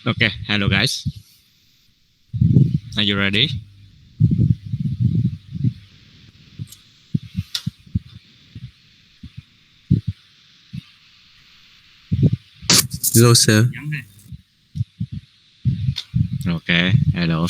Okay, hello guys. Are you ready? Hello, sir. Okay, hello.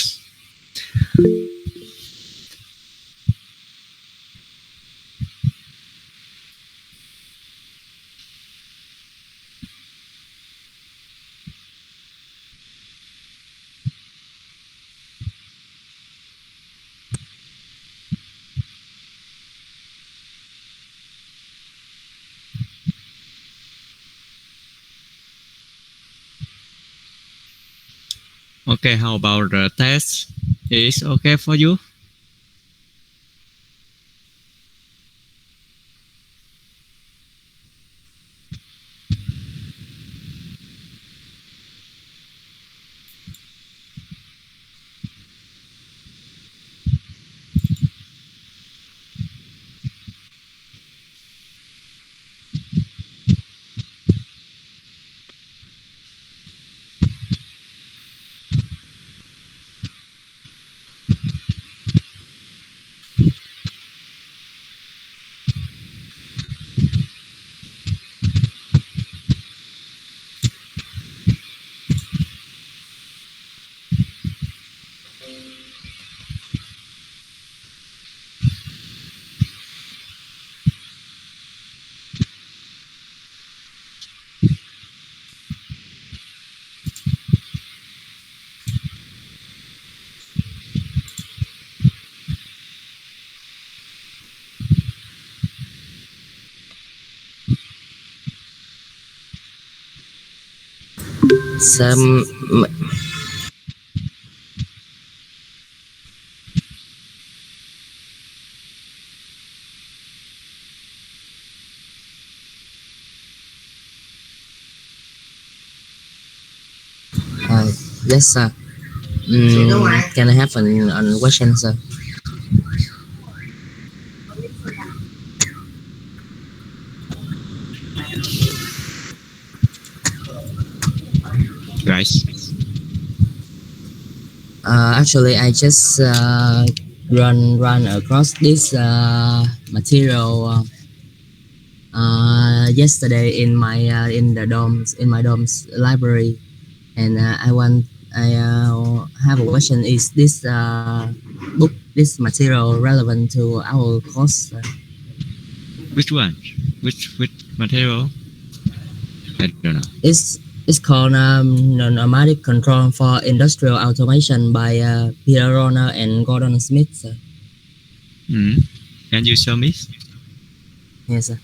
Okay, how about the test? Is okay for you? Some yes, sir. Can I have an question, sir? Guys. Actually, I just run across this material yesterday in my dorm's library, and I have a question. Is this book, this material, relevant to our course? Which one? Which material? I don't know. It's called Nomadic Control for Industrial Automation by Peter Roner and Gordon Smith, sir. Can you show me? Yes, sir.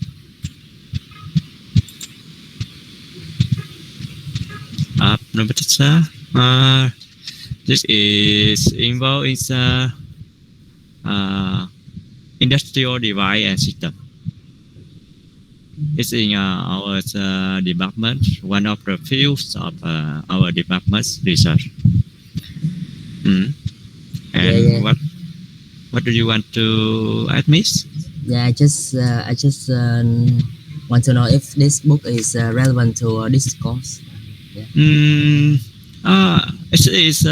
This is involved in industrial device and system. It's in our department, one of the fields of our department's research. And yeah. What do you want to ask me? Yeah, I just want to know if this book is relevant to this course. Yeah. It is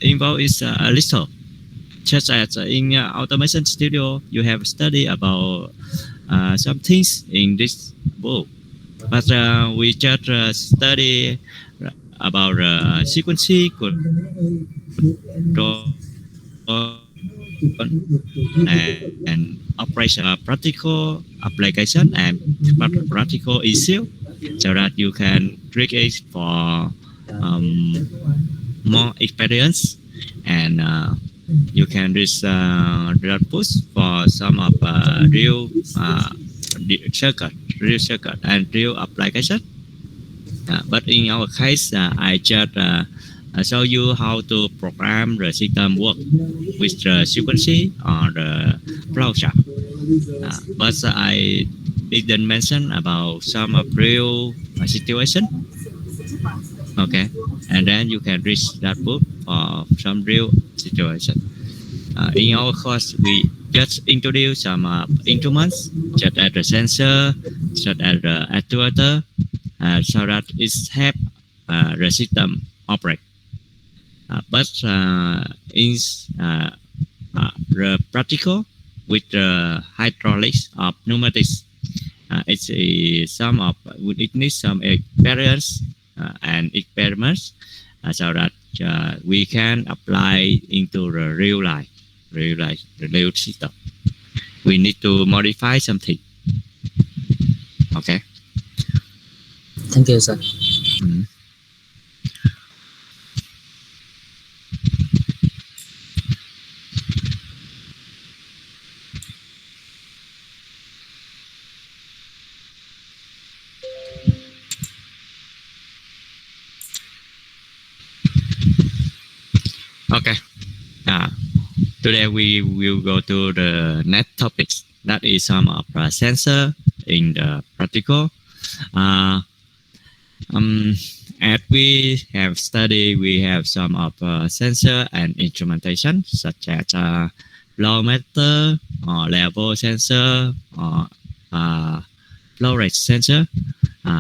involved is a little. Just as in automation studio, you have study about some things in this book, but we just study about sequencing control and operation, practical application and practical issue, so that you can trick it for more experience, and you can reach push for some of real circuit and real application. But in our case, I just show you how to program the system work with the sequencing or the flowchart. But I didn't mention about some of real situation. Okay, and then you can reach that book for some real situation. In our course, we just introduce some instruments, such as the sensor, such as the actuator, so that it help the system operate. but in the practical with the hydraulics of pneumatics, it needs some experience and experiments so that we can apply into the real life, the real system. We need to modify something. Okay. Thank you, sir. Okay. Today we will go to the next topics. That is some of sensor in the practical. As we have studied, we have some of sensor and instrumentation such as flow meter or level sensor or flow rate sensor,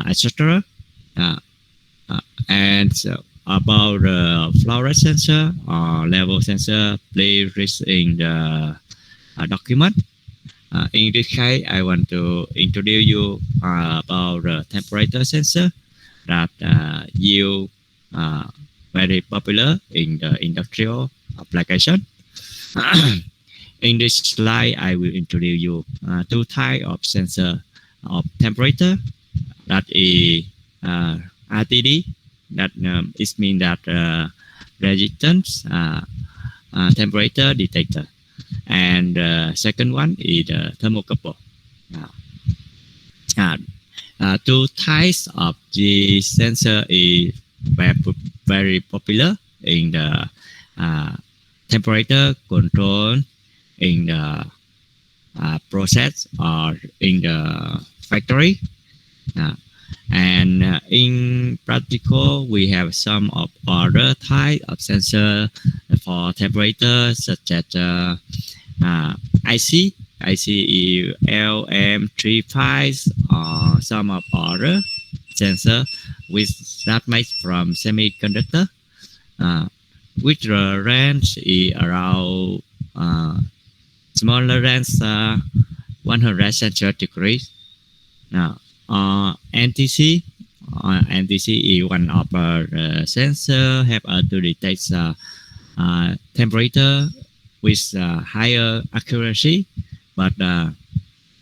etc. And about the flow rate sensor or level sensor, please read in the document. In this case, I want to introduce you about the temperature sensor that you very popular in the industrial application. In this slide, I will introduce you two types of sensor of temperature. That is RTD. That it means that resistance temperature detector, and second one is the thermocouple. Two types of the sensor is very popular in the temperature control in the process or in the factory. And in practical, we have some of other type of sensor for temperature, such as IC LM35, or some of other sensor that made from semiconductor, which the range is around smaller range 100 centigrade degrees. NTC is one of the sensor help us to detect temperature with higher accuracy, but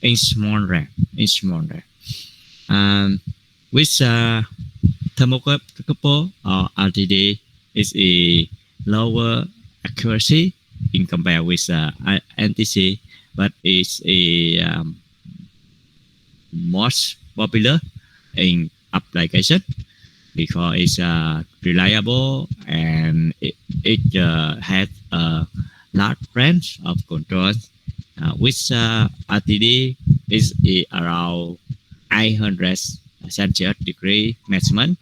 in small range. With thermocouple or RTD is a lower accuracy in compare with NTC, but it's a most popular in application because it's reliable and it has a large range of control. With RTD is around 800 centigrade degree maximum,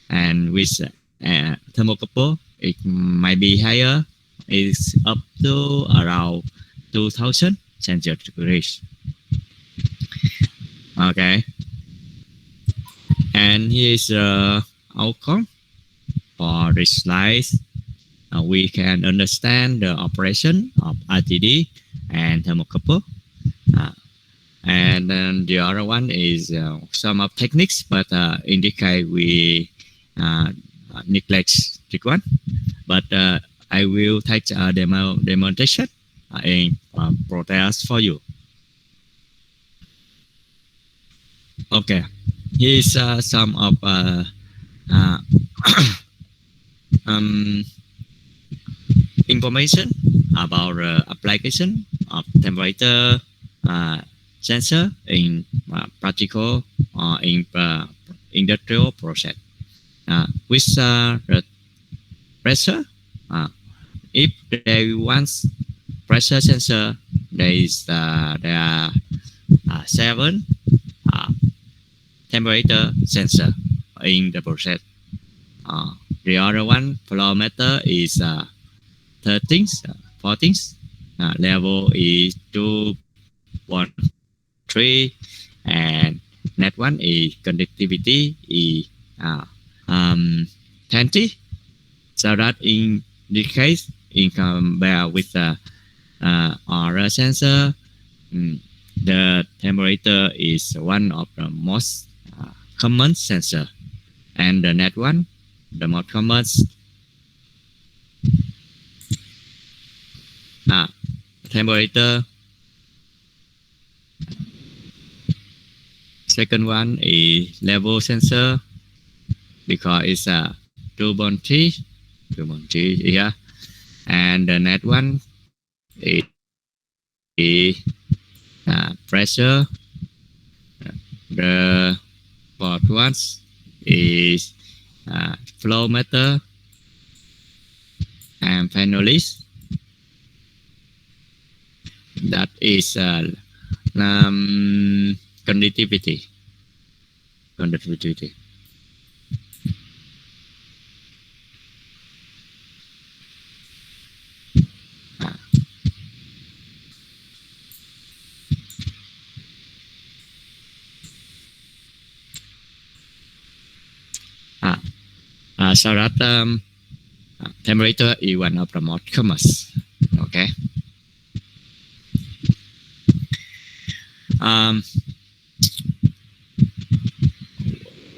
and with thermocouple it might be higher. It's up to around 2000 centigrade degrees. Okay, and here's the outcome for this slide. We can understand the operation of RTD and thermocouple, and then the other one is some of techniques, but in this case we neglect this one. But I will take a demonstration in protest for you. Okay, here's some of information about the application of temperature sensor in practical or in industrial process. With the pressure, if they want pressure sensor, there are 7 temperature sensor in the process. The other one, flow meter, is 13, 14. Level is 2.3, and net one is conductivity is 20. So that in this case, in compare with the other sensor, the temperature is one of the most common sensor, and the next one, the most common temperature. Second one is level sensor, because it's a 2.3 here, and the next one is pressure. The fourth one is flow meter, and finally that is conductivity. So that temperature is one of the most common. Okay.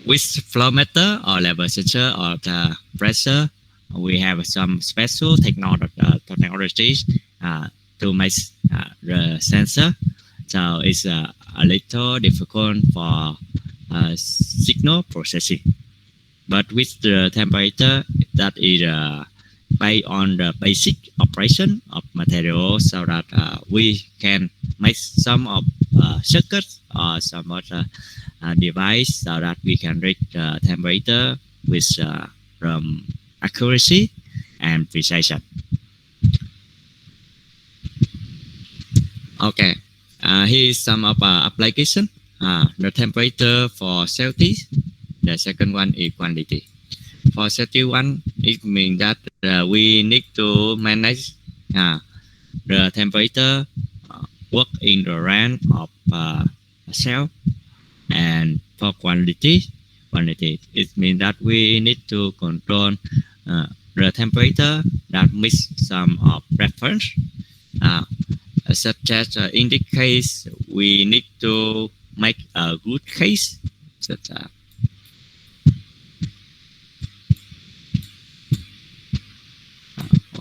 With flow meter or level sensor or the pressure, we have some special technologies to make the sensor. So it's a little difficult for signal processing. But with the temperature, that is based on the basic operation of material, so that we can make some of circuits or some of device, so that we can read the temperature with accuracy and precision. Okay, here's some of application. The temperature for safety. The second one is quantity. For safety one, it means that we need to manage the temperature, work in the range of cell. And for quantity, it means that we need to control the temperature that meets some of reference. Such as in this case, we need to make a good case. Such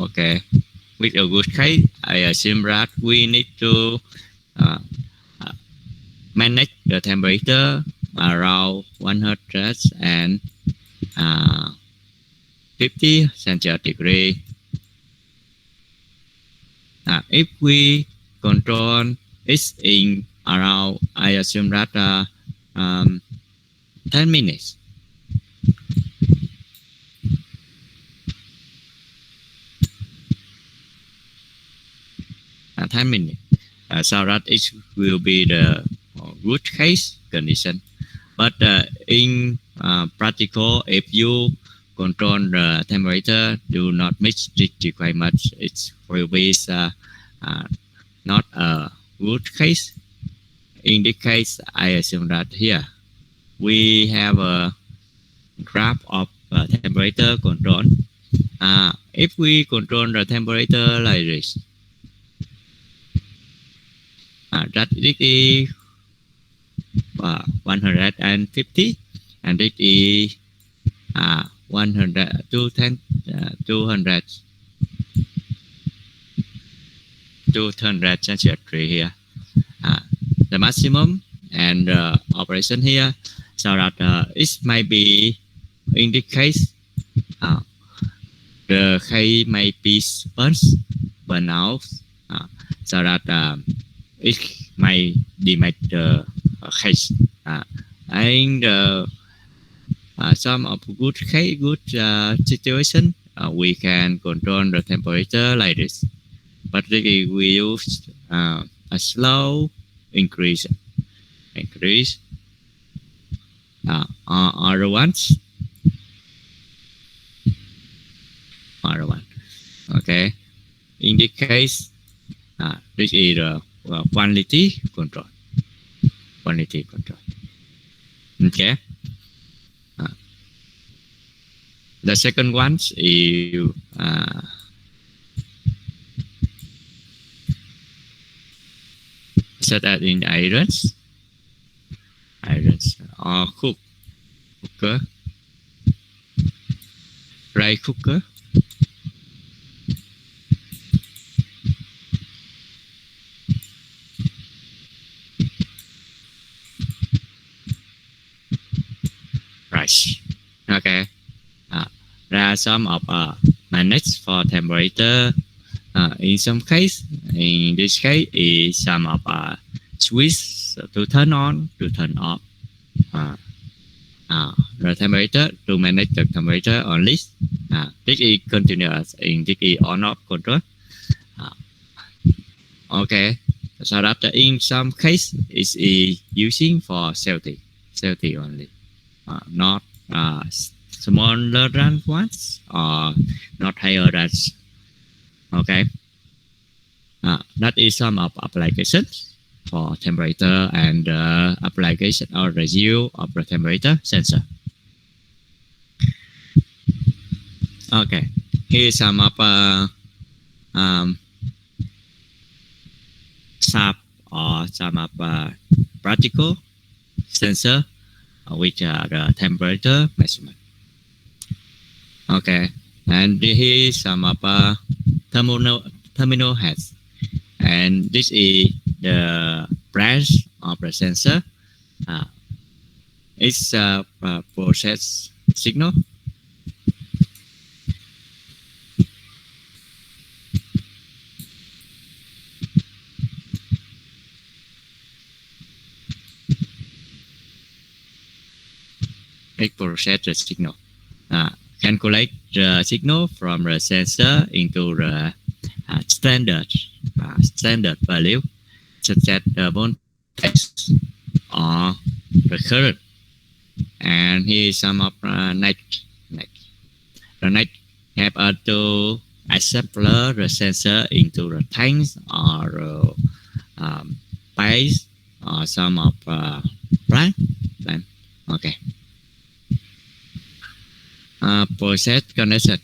okay, with a good case, I assume that we need to manage the temperature around 150 centigrade degree. If we control it in around, I assume that 10 minutes. 10 minutes. So that it will be the good case condition. But in practical, if you control the temperature, do not meet this requirement, it will be not a good case. In this case, I assume that here we have a graph of temperature control. If we control the temperature like this, that it is 150, and it is 200 centigrade here. The maximum and operation here, so that it might be in this case the case might be burn out, so that it might damage the case. And some of good case, good situation, we can control the temperature like this. But we use a slow increase. Other ones. Okay. In this case, this is quantity control. Okay. The second one is set as in irons or cooker, rice cooker. Rice. Okay. There are some of manage for temperature. In some case, in this case, is some of switch to turn on, to turn off. The temperature to manage the temperature only. This is continuous in this is on off control. Okay. So that in some case is using for safety only, not smaller than ones or not higher than. Okay. That is some of applications for temperature and application or review of the temperature sensor. Okay, here's some of SAP or some of practical sensor which are the temperature measurement. Okay, and here is some of terminal heads, and this is the branch of the sensor. It's a process signal. It process the signal. Calculate the signal from the sensor into the standard value, such as the voltage or the current. And here is some of next. The next help us to assemble the sensor into the tanks or base or some of plant. Okay. Process connection.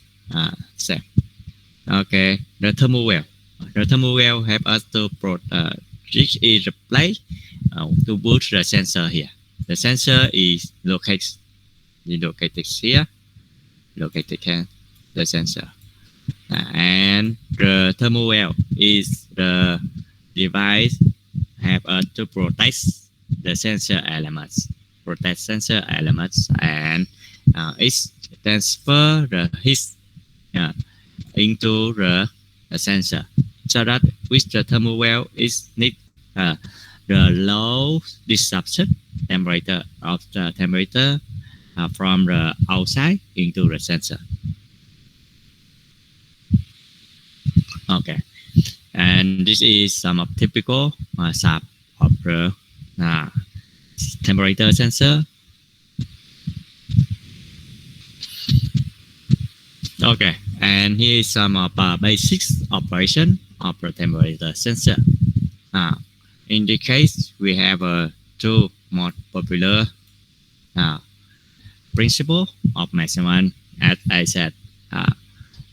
Okay. The thermal well. The thermal well help us to this is the place to put the sensor here. The sensor is located here. Located here. The sensor. And the thermal well is the device help us to protect the sensor elements. And it's transfer the heat into the sensor, so that with the thermal well is need the low disruption temperature of the temperature from the outside into the sensor. Okay, and this is some of typical SAP of the temperature sensor. Okay, and here is some of basic operation of the temperature sensor. In this case, we have two more popular principle of measurement, as I said.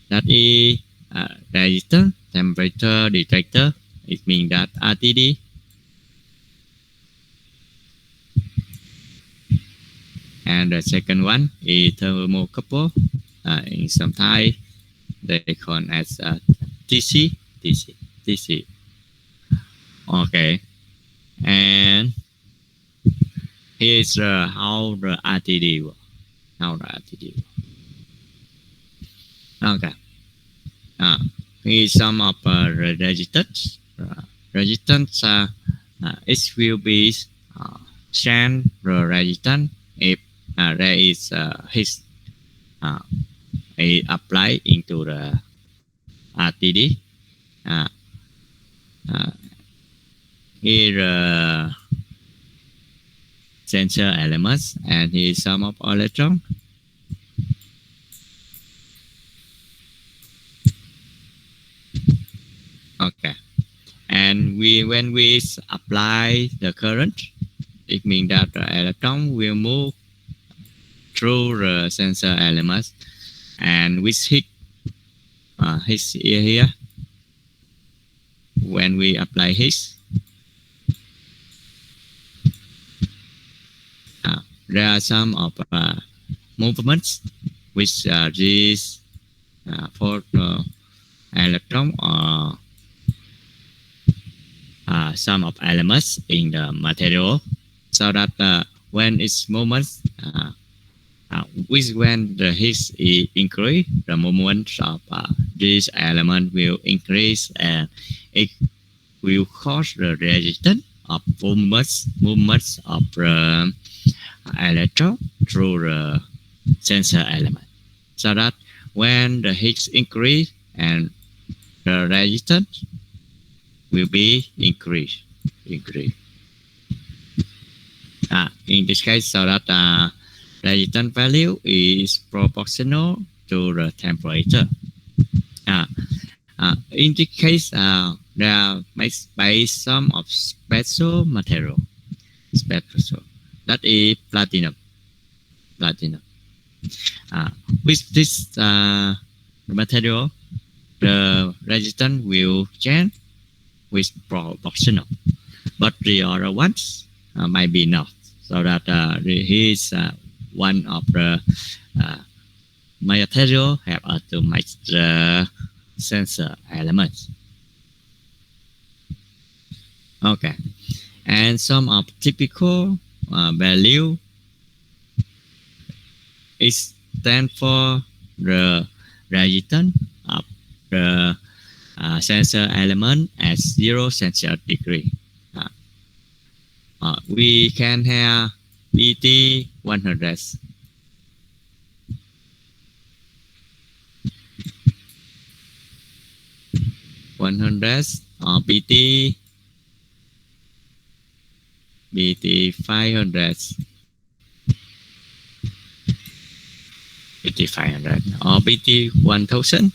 That is resistor temperature detector. It means that RTD. And the second one is thermocouple. In some Thai, they call as TC. Okay, and here's how the RTD works. Okay. Here's some of the resistance. Resistance it will be send the resistance if there is heat apply into the RTD. Here sensor elements, and here some of electron. Okay, and when we apply the current, it means that the electron will move through the sensor elements and with heat here, when we apply heat, there are some of movements which these for electron or some of elements in the material, so that when its movements when the heat is increase, the movement of this element will increase, and it will cause the resistance of movements of the electron through the sensor element, so that when the heat increase and the resistance will be increased. In this case, so that resistance value is proportional to the temperature. In this case, they are made by some of special material, that is platinum. With this material, the resistance will change with proportional, but the other ones might be not. So that here is one of the material have to make the sensor elements. Okay, and some of typical value is stand for the resistance of the sensor element at 0 Celsius degree. We can have BT 100, or BT 500, or BT 1000.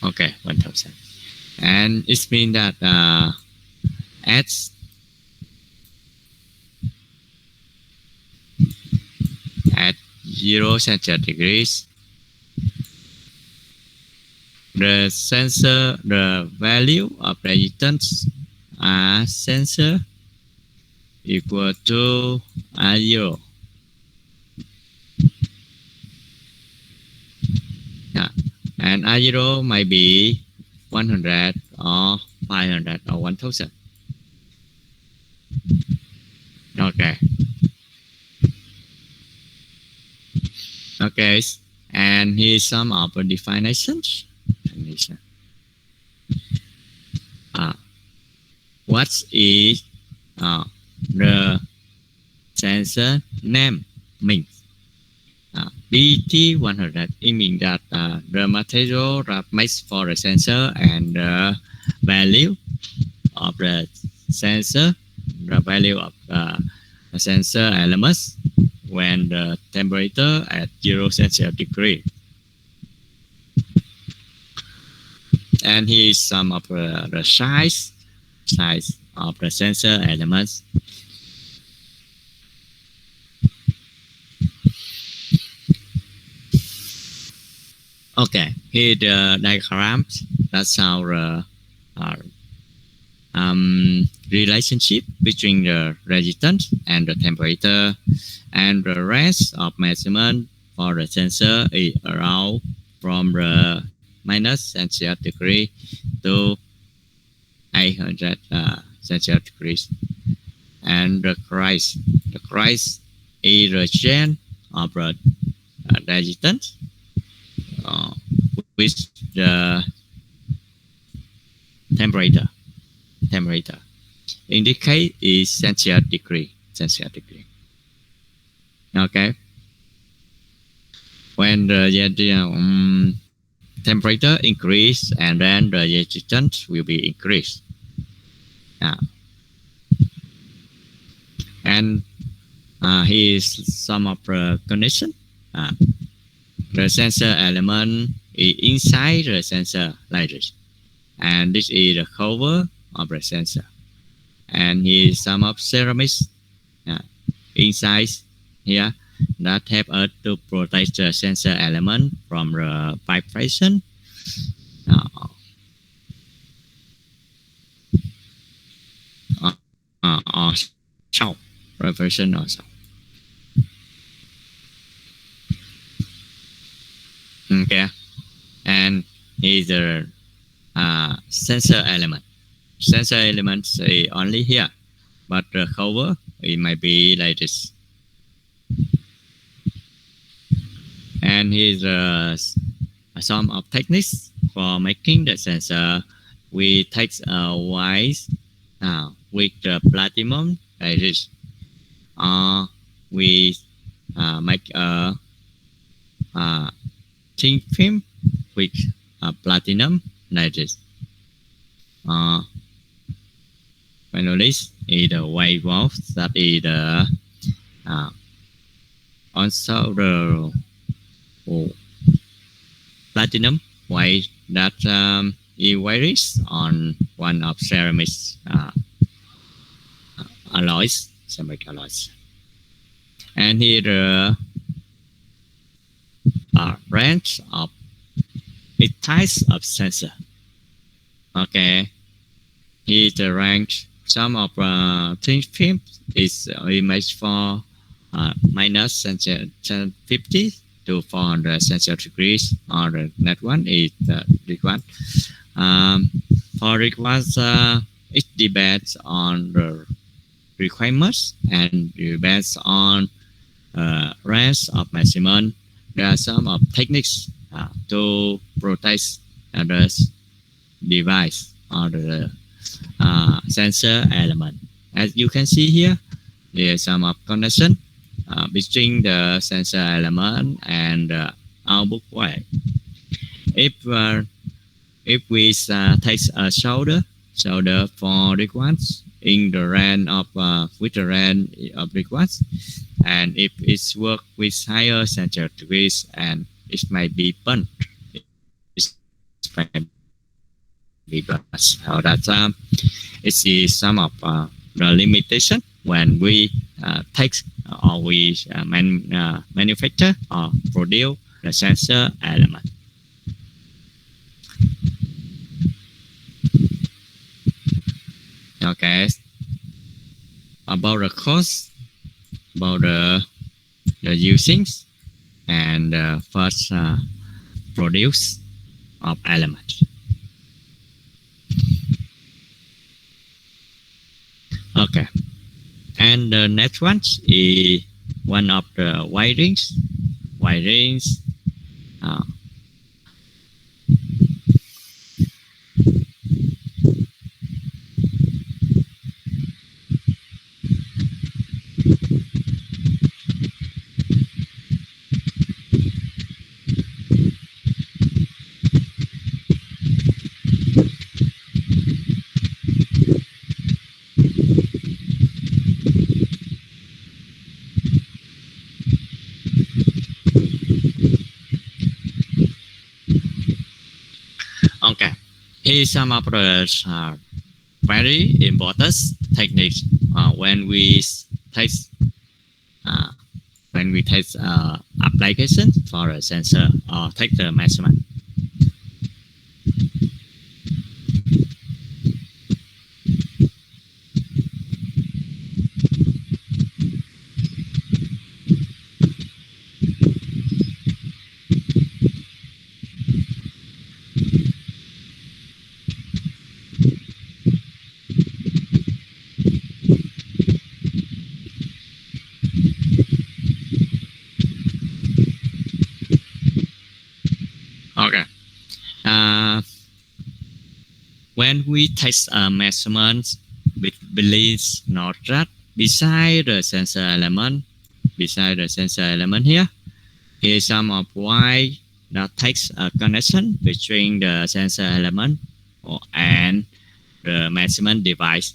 Okay, 1000. And it means that at 0 Celsius degrees, the value of resistance sensor equal to R0. And R0 might be 100 or 500 or 1000. Okay. Okay, and here's some of the definitions. What is the sensor name means? BT100, it means that the material that makes for the sensor and the value of the sensor, the value of the sensor elements when the temperature at 0 Celsius degree. And here is some of the size of the sensor elements. Okay, here the diagrams that show the relationship between the resistance and the temperature, and the range of measurement for the sensor is around from the minus Celsius degree to 800 Celsius degrees. And the Christ is the change of the resistance with the temperature. In this case is Celsius degree. Okay. When the temperature increase, and then the resistance will be increased. And here is some of the condition. The sensor element is inside the sensor like this, and this is the cover of the sensor. And here is some of ceramics inside here that help us to protect the sensor element from the vibration or sound, vibration or sound. Okay, and here's the sensor element. Sensor elements is only here, but the cover it might be like this. And here's some of techniques for making the sensor. We take a white with the platinum like this. We make a thin film with platinum like this. Finally, is the white wolf that is the also the platinum white that is varies on one of ceramic alloys, ceramic alloys. And here the range of types of sensor. Okay, here the range. Some of thin film is image for minus 50 to 400 sensor degrees, or the next one is the one. For request, it depends on the requirements and depends on range of measurement. There are some of techniques to protect the device or the sensor element. As you can see here, there is some of connection between the sensor element and the output wire. If we take a solder for request in the range of with the range of request, and if it's work with higher sensor degrees, and it might be burnt. So that it is some of the limitation when we take or we manufacture or produce the sensor element. Okay, about the cost, about the using and first produce of element. Okay, and the next one is one of the wirings. Okay, here's some of the very important techniques when we take application for a sensor or take the measurement. Okay. When we take a measurement with beliefs not that beside the sensor element, here, here's some of why that takes a connection between the sensor element and the measurement device,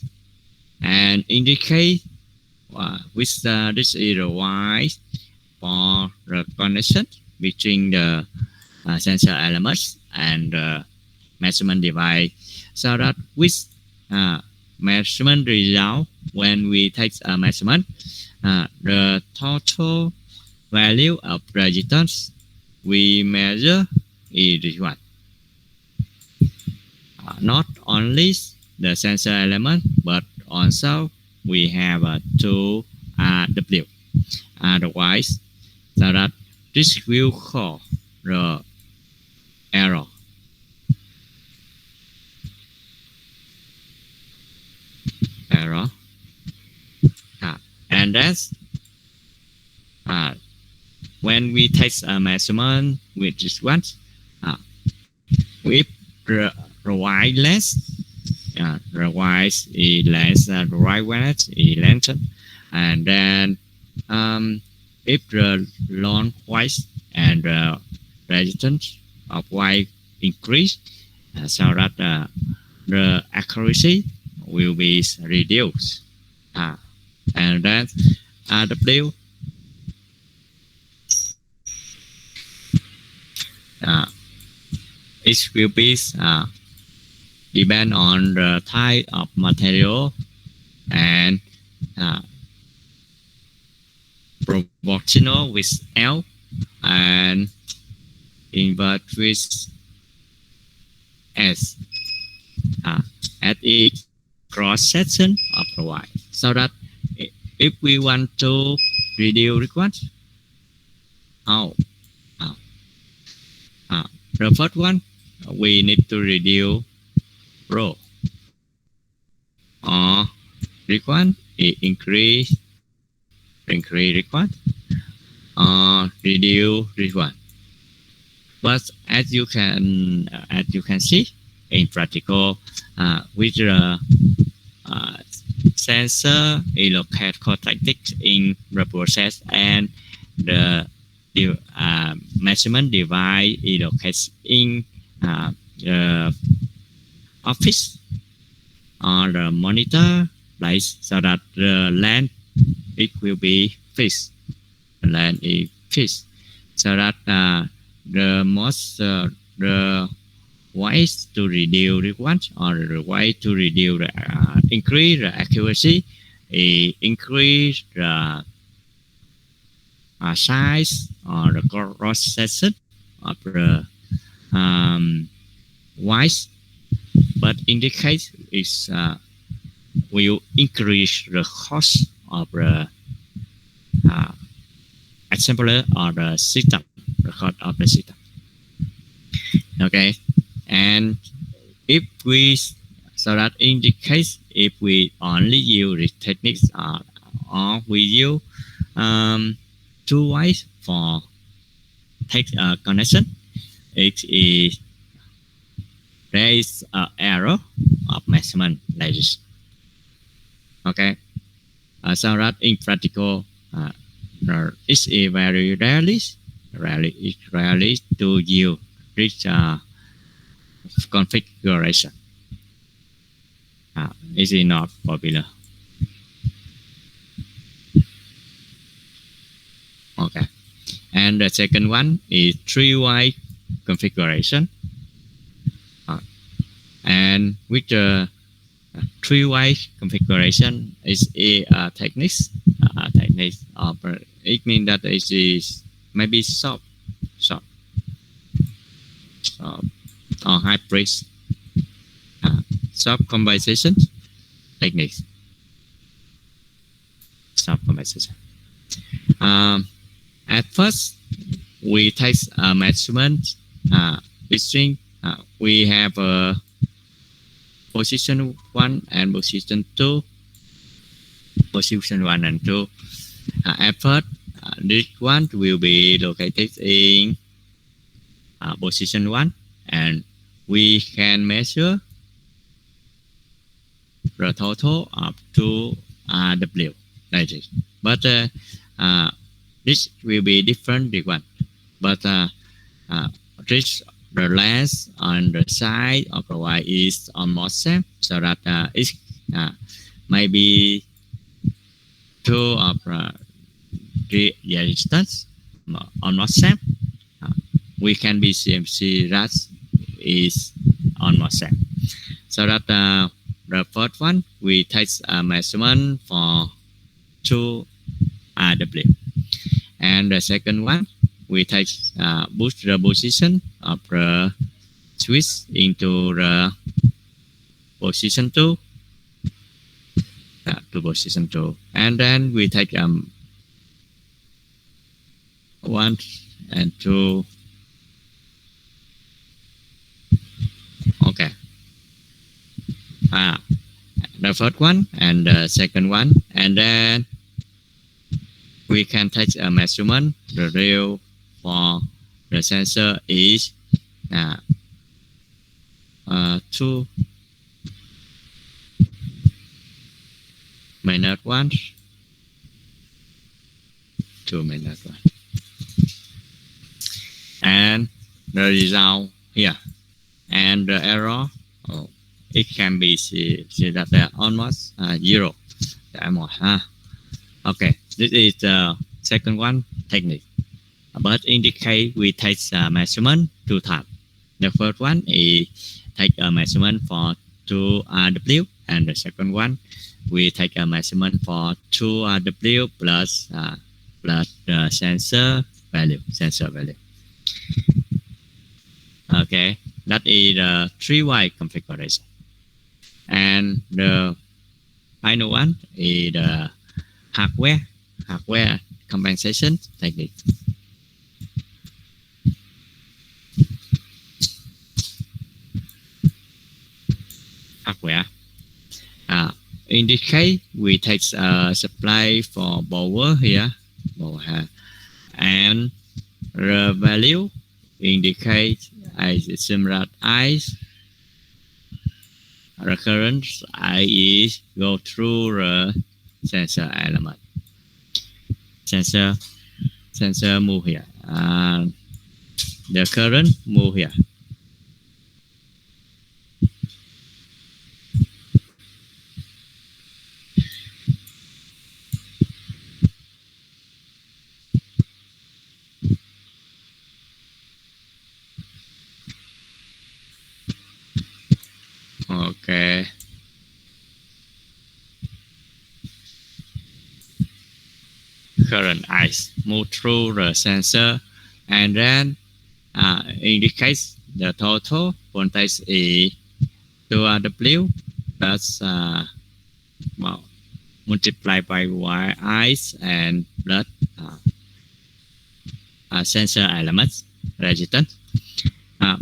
and indicate which this is the why for the connection between the sensor elements and the measurement device, so that with measurement result when we take a measurement, the total value of resistance we measure is what? Not only the sensor element, but also we have two W. Otherwise, so that this will call the error. And that's when we take a measurement with this one, if the right less, the right is less than the right width is lengthened, and then if the long width and the resistance of y increase, so that the accuracy will be reduced, and then W it will be depend on the type of material and proportional with L and invert with S at each cross section of the Y, so that if we want to reduce request, the first one we need to reduce row, or request increase request, or reduce request. But as you can see in practical, with the sensor locate characteristics in the process and the measurement device locates in the office or the monitor place, so that the length it will be fixed. The length is fixed, so that the most the ways to reduce the request or the way to reduce the increase the accuracy is increase the size or the cross section of the wires, but in this case it will increase the cost of the assembler or the system, the cost of the system. Okay, and if we, so that in this case, if we only use the techniques or we use two ways for take connection, it is there is an error of measurement like this. Okay, so that in practical, it's a very rarely to use this configuration. It is not popular. Okay, and the second one is three-way configuration, and with the three-way configuration is a technique of it means that it is maybe soft or hybrid soft compensation techniques. Soft compensation. At first, we take a measurement between we have a position 1 and position 2. Position 1 and 2. At first, this one will be located in position 1, and we can measure the total of 2 W like this. But this will be different one. But this the length on the side of the Y is almost same, so that it may be 2 of the resistance almost same. We can be see that is almost same, so that the first one, we take a measurement for 2 RW. And the second one, we take push the position of the switch into the position 2 to position 2. And then we take 1 and 2. Okay. The first one and the second one, and then we can take a measurement. The real for the sensor is 2 minus 1, 2 minus 1, and the result here, and the error, it can be see that they're almost 0. Okay, this is the second one technique. But in this case, we take a measurement 2 times. The first one is take a measurement for 2 RW, and the second one we take a measurement for 2 RW plus the sensor value. Okay, that is the 3-way configuration. And the final one is the hardware compensation technique. Hardware. In this case, we take a supply for power here, and the value in the case I similar ice. The current is go through the sensor element. Sensor move here, and the current move here. Okay. Current ice move through the sensor, and then in this case the total voltage is 2W plus multiplied by Y ice and plus sensor elements resistance.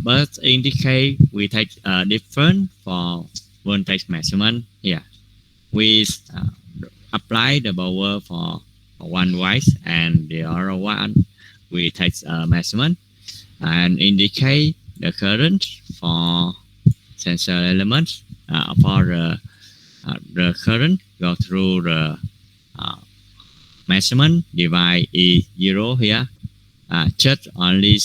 But in this case, we take different for voltage measurement here. We apply the power for one watt, and the other one we take a measurement and indicate the current for sensor elements. For the current go through the measurement device is 0 here. Just only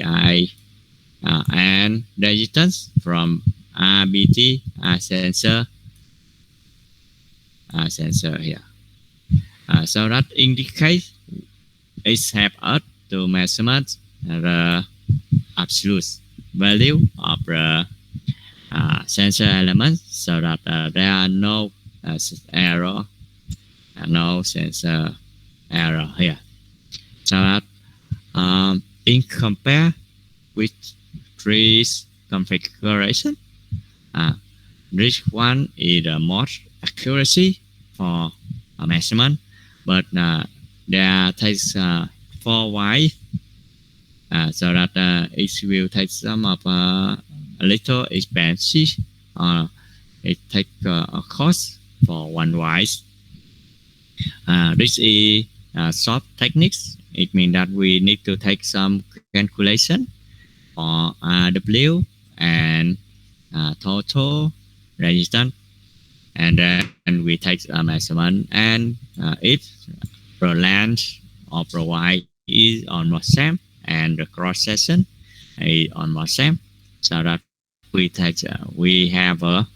I and resistance from RBT sensor here. So that indicates it helps us to measure the absolute value of the sensor elements, so that there are no error, no sensor error here. So that in compare with this configuration, this one is the most accuracy for a measurement, but there takes 4 ways, so that it will take some of a little expensive. It takes a cost for 1 watt. This is soft techniques. It means that we need to take some calculation for W and total resistance, and then we take a measurement, and if the length of the wire is almost same and the cross section is almost same, so that we take we have a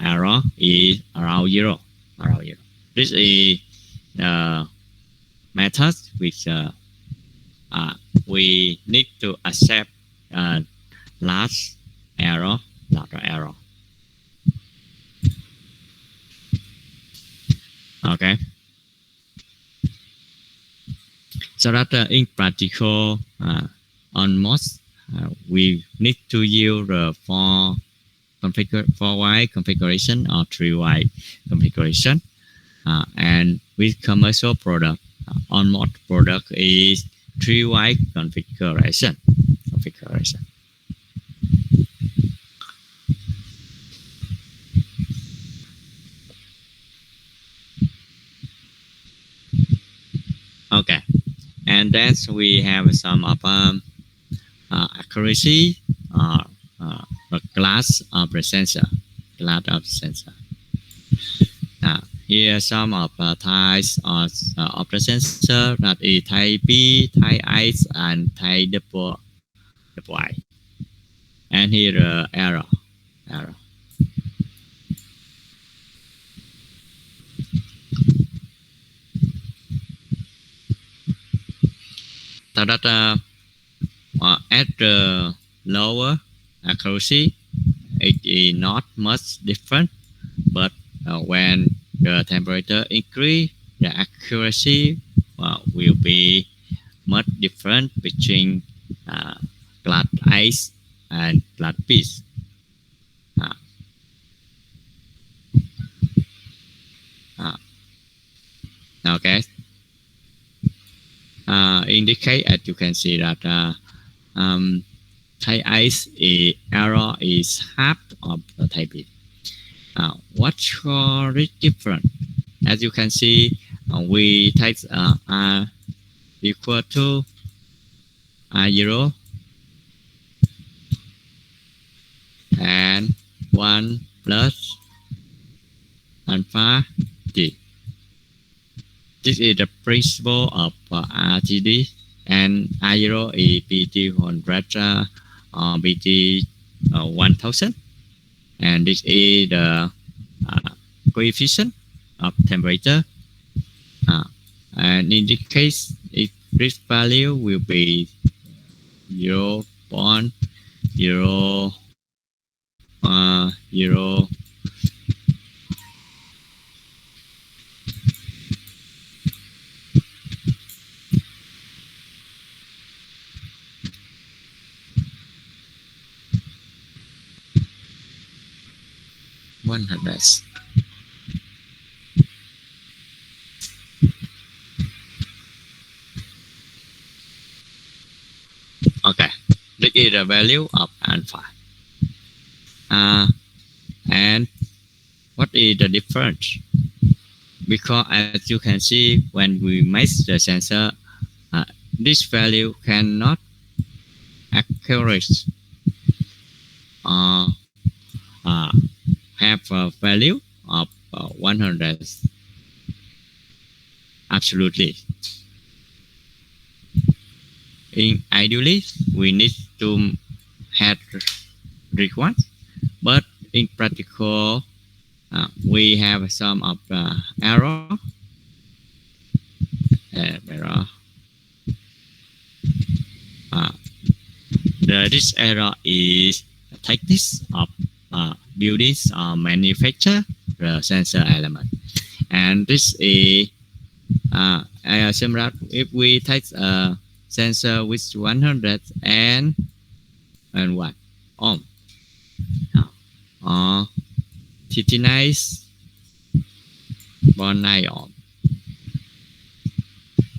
error is around 0. This is method which we need to accept large error lot of error. Okay. So that in practical, on most, we need to use for wide configuration or 3-wide configuration. And with commercial product, on most product is 3-wide configuration. Okay, and then we have some of accuracy or the class of the sensor. Here some of types of the sensor, that is type B, type H, and type double I. And here error. So that at the lower accuracy, it is not much different, but when the temperature increase, the accuracy will be much different between class A and class B. Okay. In this case, as you can see that type A error is half of the type B. What's the difference? As you can see, we take R equal to R0 and 1 plus alpha T. This is the principle of RTD, and R0 is BT100 or BT1000, and this is the coefficient of temperature. And in this case, this value will be 0.0 100. Okay, this is the value of alpha. And what is the difference? Because as you can see, when we measure the sensor, this value cannot accurate have a value of 100 absolutely. Ideally, we need to have requirement, but in practical, we have some of error. This error is techniques of buildings or manufacture the sensor element, and this is I assume that if we take a sensor with 100 and what ohm or 39.9 ohm,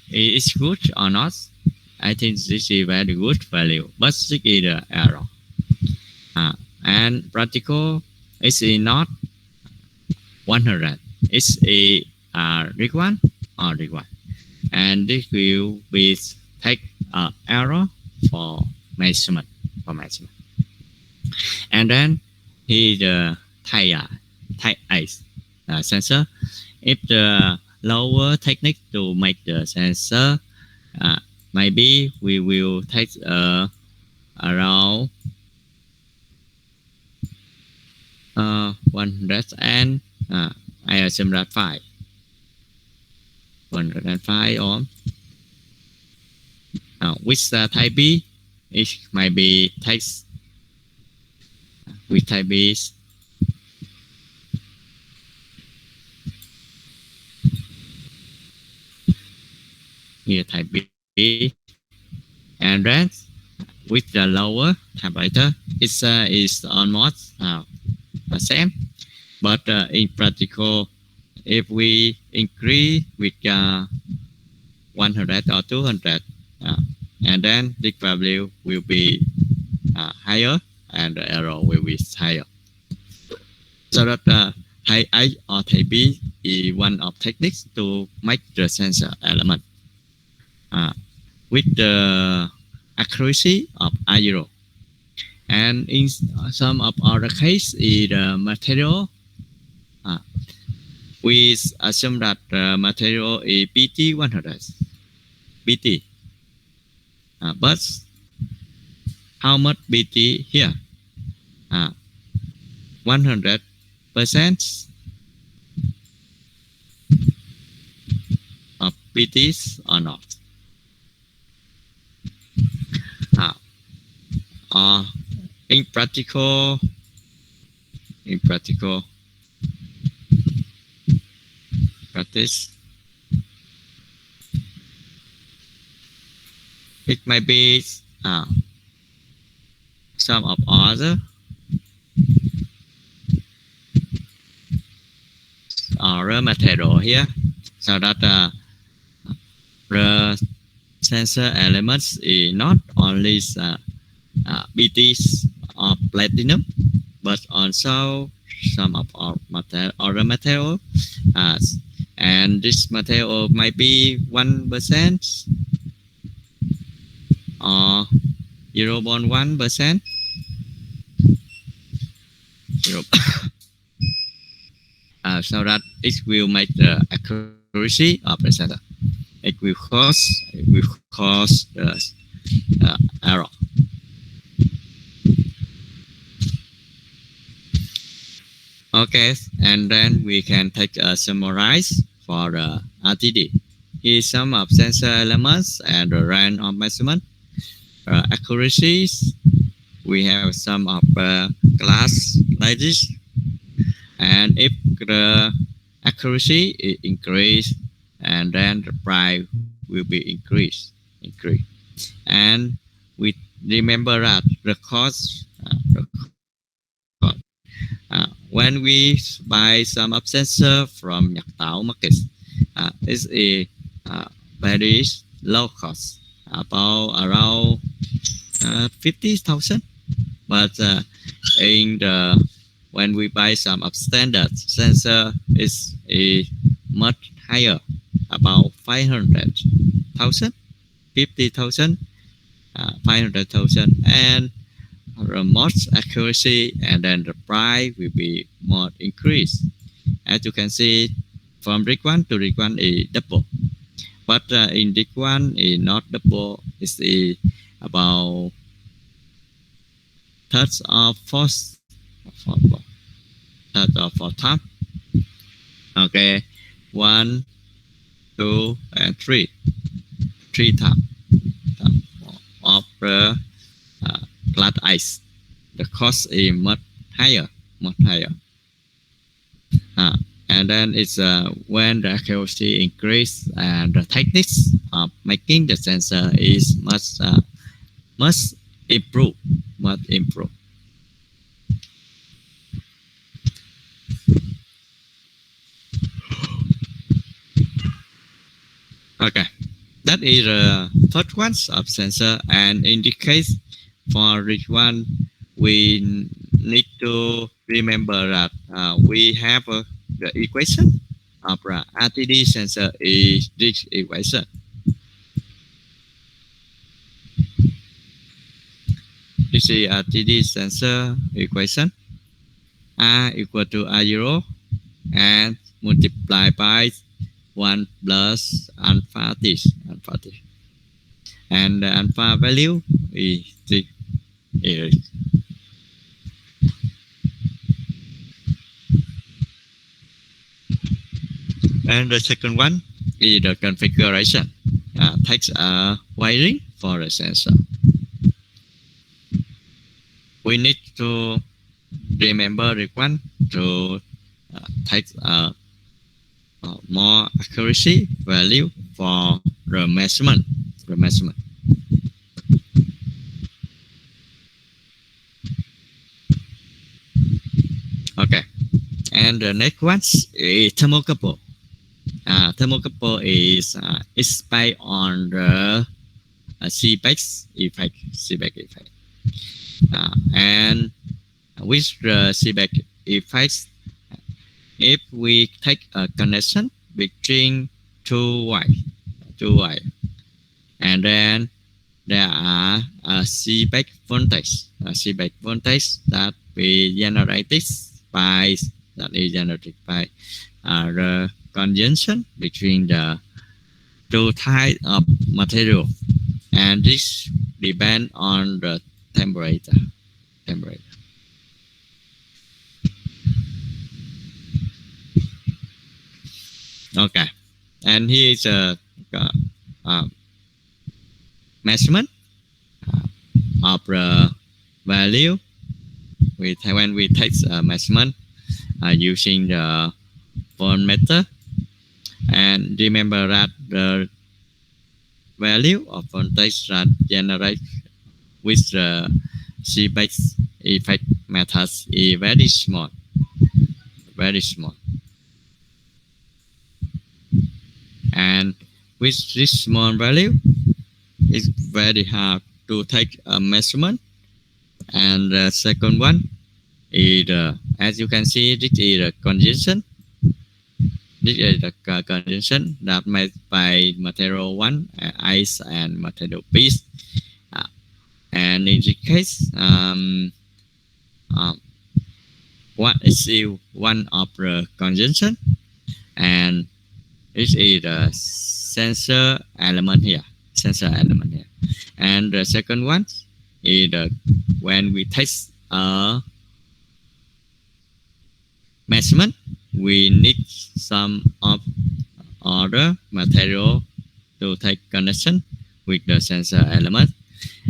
is good or not? I think this is very good value, but this is the error. And practical is not 100. It's a requirement or requirement, and this will be take error for measurement. And then here the type A sensor. If the lower technique to make the sensor, maybe we will take around 100 and I assume that 105 ohm. With type B, it might be takes with type B. Here type B, and then with the lower temperature, it's is almost the same. But in practical, if we increase with 100 or 200, and then the value will be higher and the error will be higher. So that type A or type B is one of techniques to make the sensor element with the accuracy of I0. And in some of other cases, the material, we assume that the material is BT 100, BT. But how much BT here? 100% of BTs or not? In practical, practice, it might be some of other material here, so that the sensor elements is not only BTs of platinum, but also some of our other material, and this material might be 1% or 0.1%. So that it will make the accuracy of the sensor. It will cause the error. Okay, and then we can take a summarize for the RTD. Here's some of sensor elements and the range of measurement. Accuracies, we have some of class like this. And if the accuracy is increased, and then the price will be increased. And we remember that the cost, when we buy some of sensor from Nhật Tảo market, it's a very low cost, about around 50,000. But in the when we buy some of standard sensor, is a much higher, about 500,000, 50,000, 500,000, and the most accuracy, and then the price will be more increased. As you can see, from rig 1 to rig 1 is double, but in rig 1 is not double. It's about third or fourth time. Okay, 1, 2, and 3 times of the class ice. The cost is much higher. And then it's when the accuracy increase, and the techniques of making the sensor is must improve. Okay, that is the first one of sensor, and in this case for rig 1, we need to remember that we have the equation of the RTD sensor is this equation. This is RTD sensor equation. R equal to R0 and multiply by 1 plus alpha t. And the alpha value is 3. And the second one is the configuration. Takes a wiring for the sensor. We need to remember the one to take more accuracy value for the measurement. Okay, and the next one is thermocouple. Thermocouple is based on the CBEX effect. And with the CBEX effects, if we take a connection between two wire, and then there are a CBEX voltage, that we generated by the conjunction between the two types of material, and this depend on the temperature. Okay, and here is a measurement of the value when we take a measurement using the voltmeter. And remember that the value of voltage that generated with the CBEX effect methods is very small. And with this small value, it's very hard to take a measurement. And the second one is, as you can see, this is a conjunction. This is the conjunction that made by material 1, ice, and material piece. And in this case, what is one of the conjunction, and this is the sensor element here. And the second one is when we test a measurement, we need some of other material to take connection with the sensor element.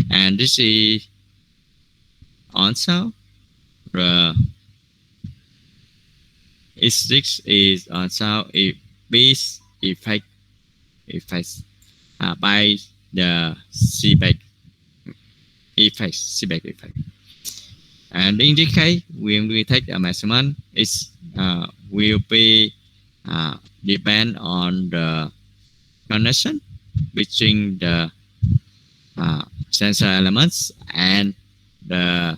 And this is also the this is also a base effect by the CBEX effect. And in this case, when we take a measurement, it will be depend on the connection between the sensor elements and the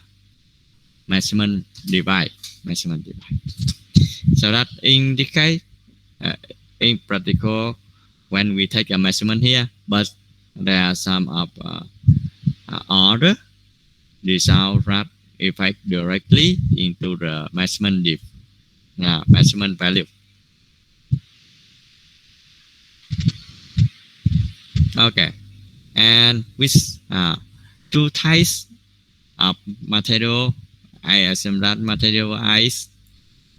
measurement device. So that in this case, in practical, when we take a measurement here, but there are some of other result that effect directly into the measurement value. Okay, and with two types of material, I assume that material ice,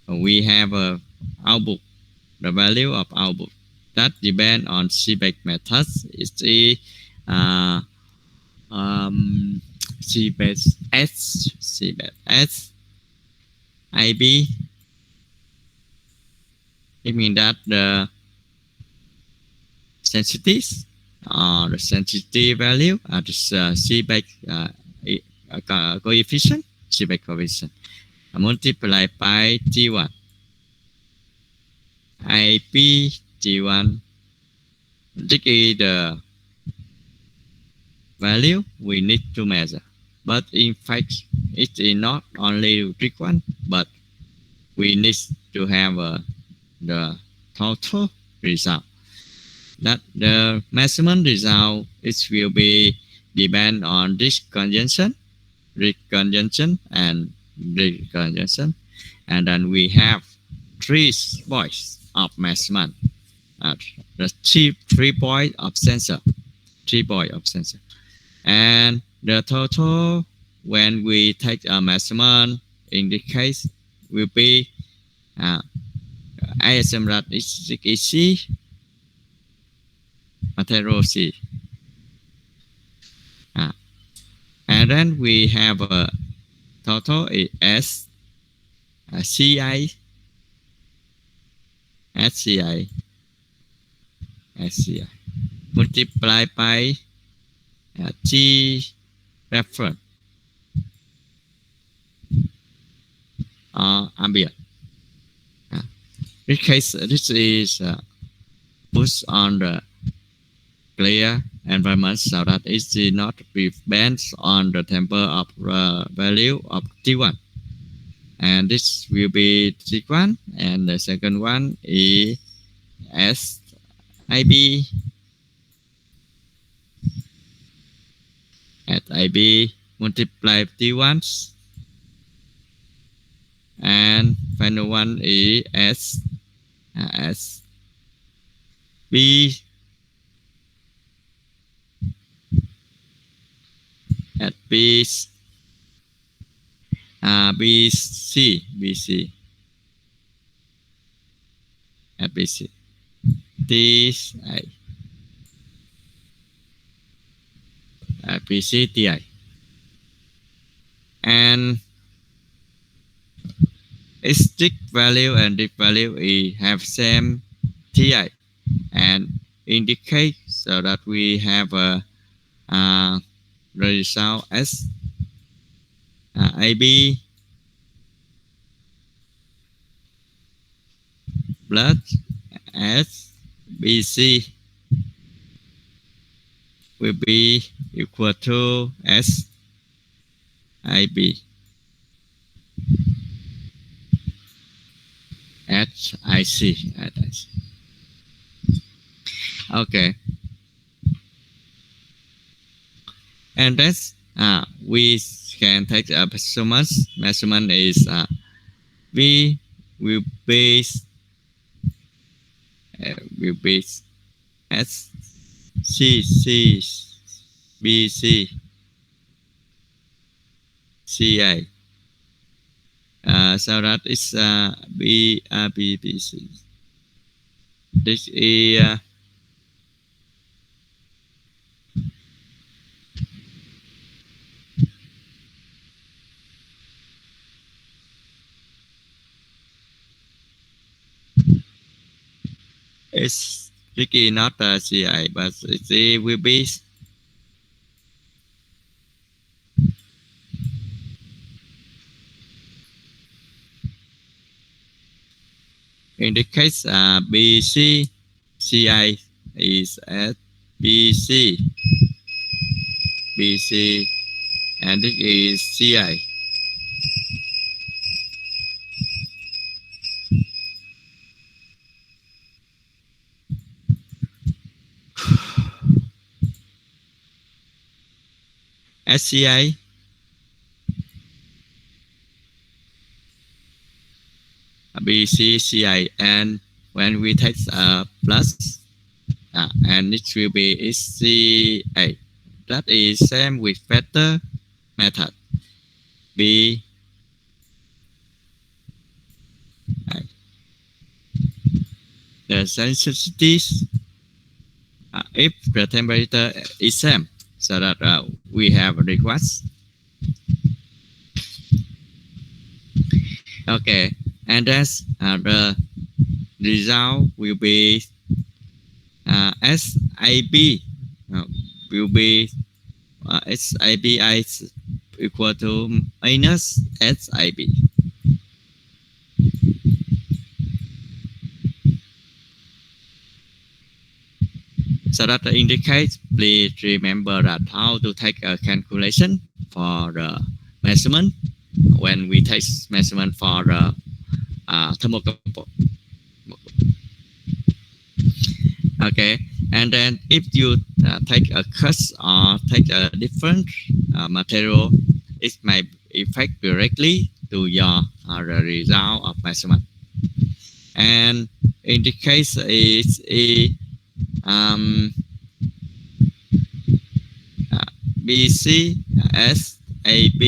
we have a output, the value of output that depend on CBEX methods. It's the CBEX S, IB. It means that the sensitivity value at the CBEX coefficient, multiplied by T1. IP T1. This is the value we need to measure. But in fact, it is not only this one, but we need to have the total result. That the measurement result, it will be depend on this conjunction, and reconjunction, and then we have 3 points of measurement. The 3 points of sensor. And the total when we take a measurement in this case will be I assume that it's C, material C. And then we have a total is S, CI, SCI, SCI multiply by T reference ambient. This case, this is pushed on the clear environment so that it is not depends on the temper of value of T1. And this will be T1, and the second one is SIB at IB multiply T1, and final one is B at BC at BC TI at BC TI, and strict value and deep value have same TI, and indicate so that we have a result as AB plus SBC will be equal to SIB. HIC. Okay. And that's we can take a measurement. Measurement is we will base SCC BC CA. So that is BC. This is it's tricky, not CI, but it will be in the case BC CI is at BC, and this is CI. SCI BCCI, and when we take plus, and it will be SCA. That is same with vector method. B the sensitivities if the temperature is same, so that we have a request. Okay, and that's the result will be SIB will be SIB is equal to minus SIB. So that indicates, please remember that how to take a calculation for the measurement when we take measurement for the thermocouple. Okay, and then if you take a cut or take a different material, it may affect directly to your result of measurement. And in the case is BC SAB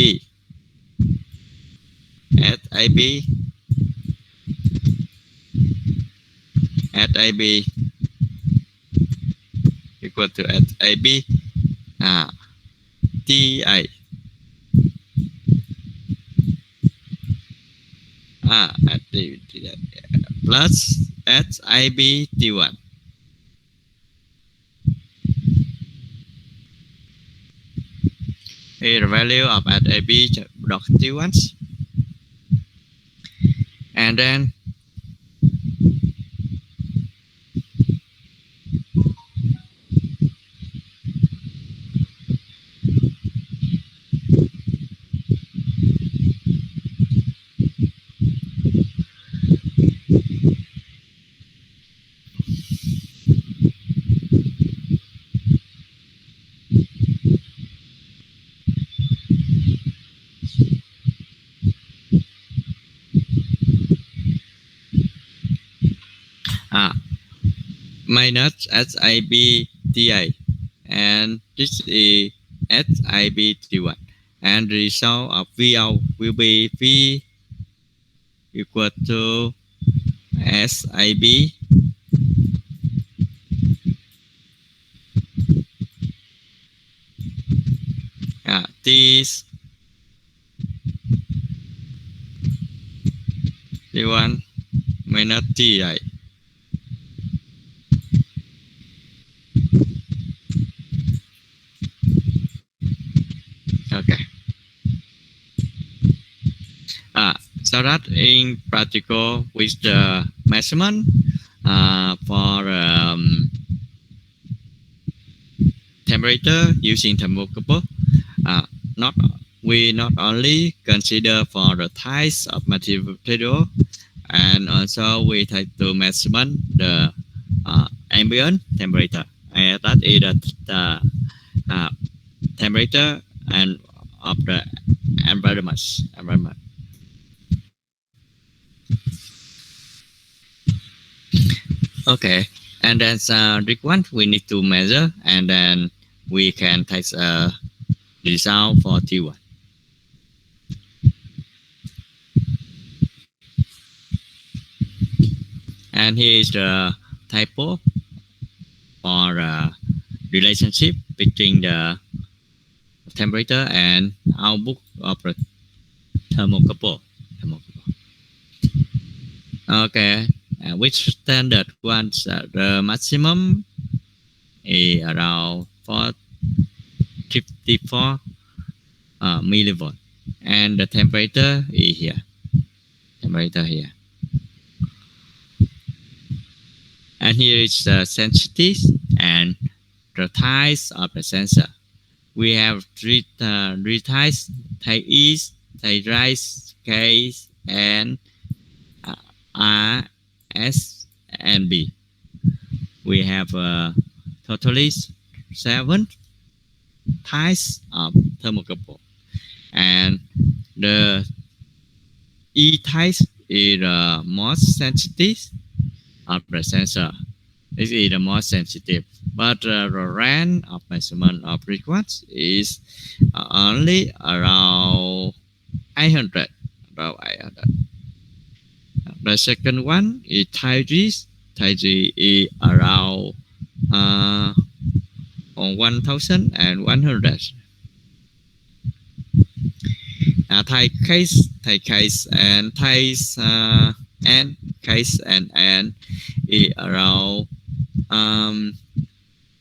SAB equal to SAB TI. at the plus SIB T1. Here the value of SIB dot T1, and then minus SIB TA, and this is SIB T1, and the result of VO will be V equal to SIB T1 minus TI. Okay. So that in practical with the measurement for temperature using thermocouple, not we not only consider for the types of material, and also we try to measurement the ambient temperature, and that is the temperature and of the environment. Okay, and then this one we need to measure, and then we can take a result for T1. And here is the typo for relationship between the temperature and output of the thermocouple. Okay, which standard ones the maximum is around 54 millivolt, and the temperature is here. Temperature here. And here is the sensitivity and the types of the sensor. We have three types: type E, type rise, K, and R, S, and B. We have totally 7 types of thermocouple, and the E type is the most sensitive of the sensor. This is the most sensitive, but the range of measurement of frequency is only around 800. The second one is type G. Type G is around 1100. Type case and type N case and N is around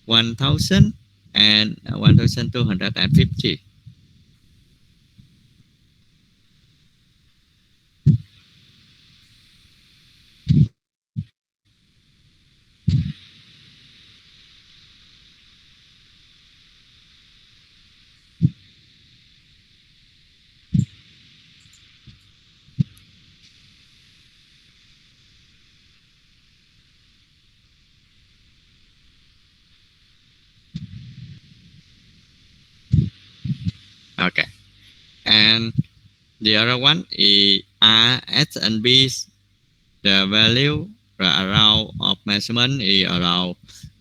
1000 and 1250. Okay, and the other one is R, S, and B. The value around of measurement is around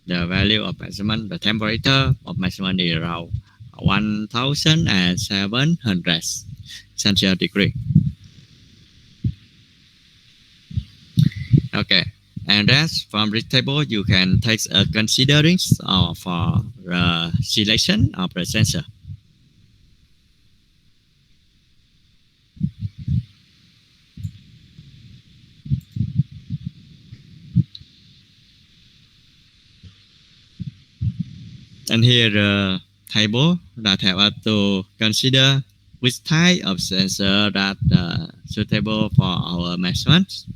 the value of measurement. The temperature of measurement is around 1700 Celsius degree. Okay, and that's from this table you can take a considering for the selection of the sensor. And here the table that help us to consider which type of sensor that suitable for our measurements.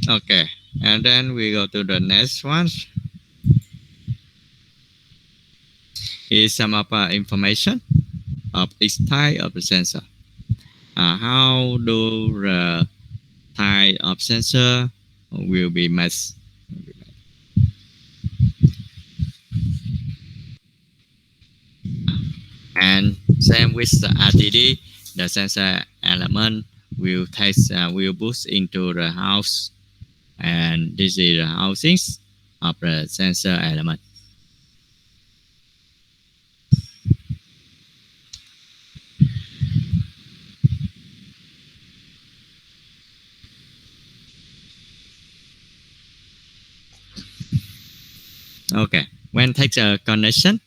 Okay, and then we go to the next one. Here's some of information of each type of the sensor. How do the type of sensor will be measured? And same with the RTD, the sensor element will push into the house, and this is the housings of the sensor element. Okay, when takes a connection,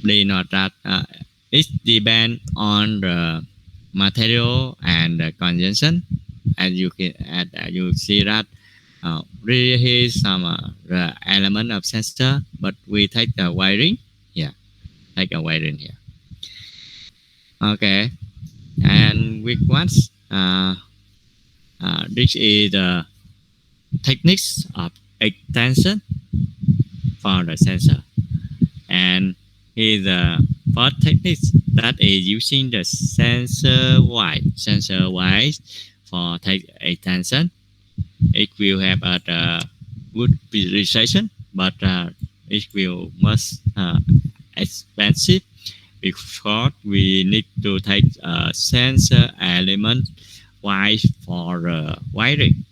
please note that it depends on the material and the conjunction. As you see that really here is some the element of sensor, but we take the wiring here. Take a wiring here. Okay, and with once this is the techniques of extension for the sensor, and here the first technique that is using the sensor wise for take extension. It will have a good precision, but it will must expensive because we need to take a sensor element wise for wiring.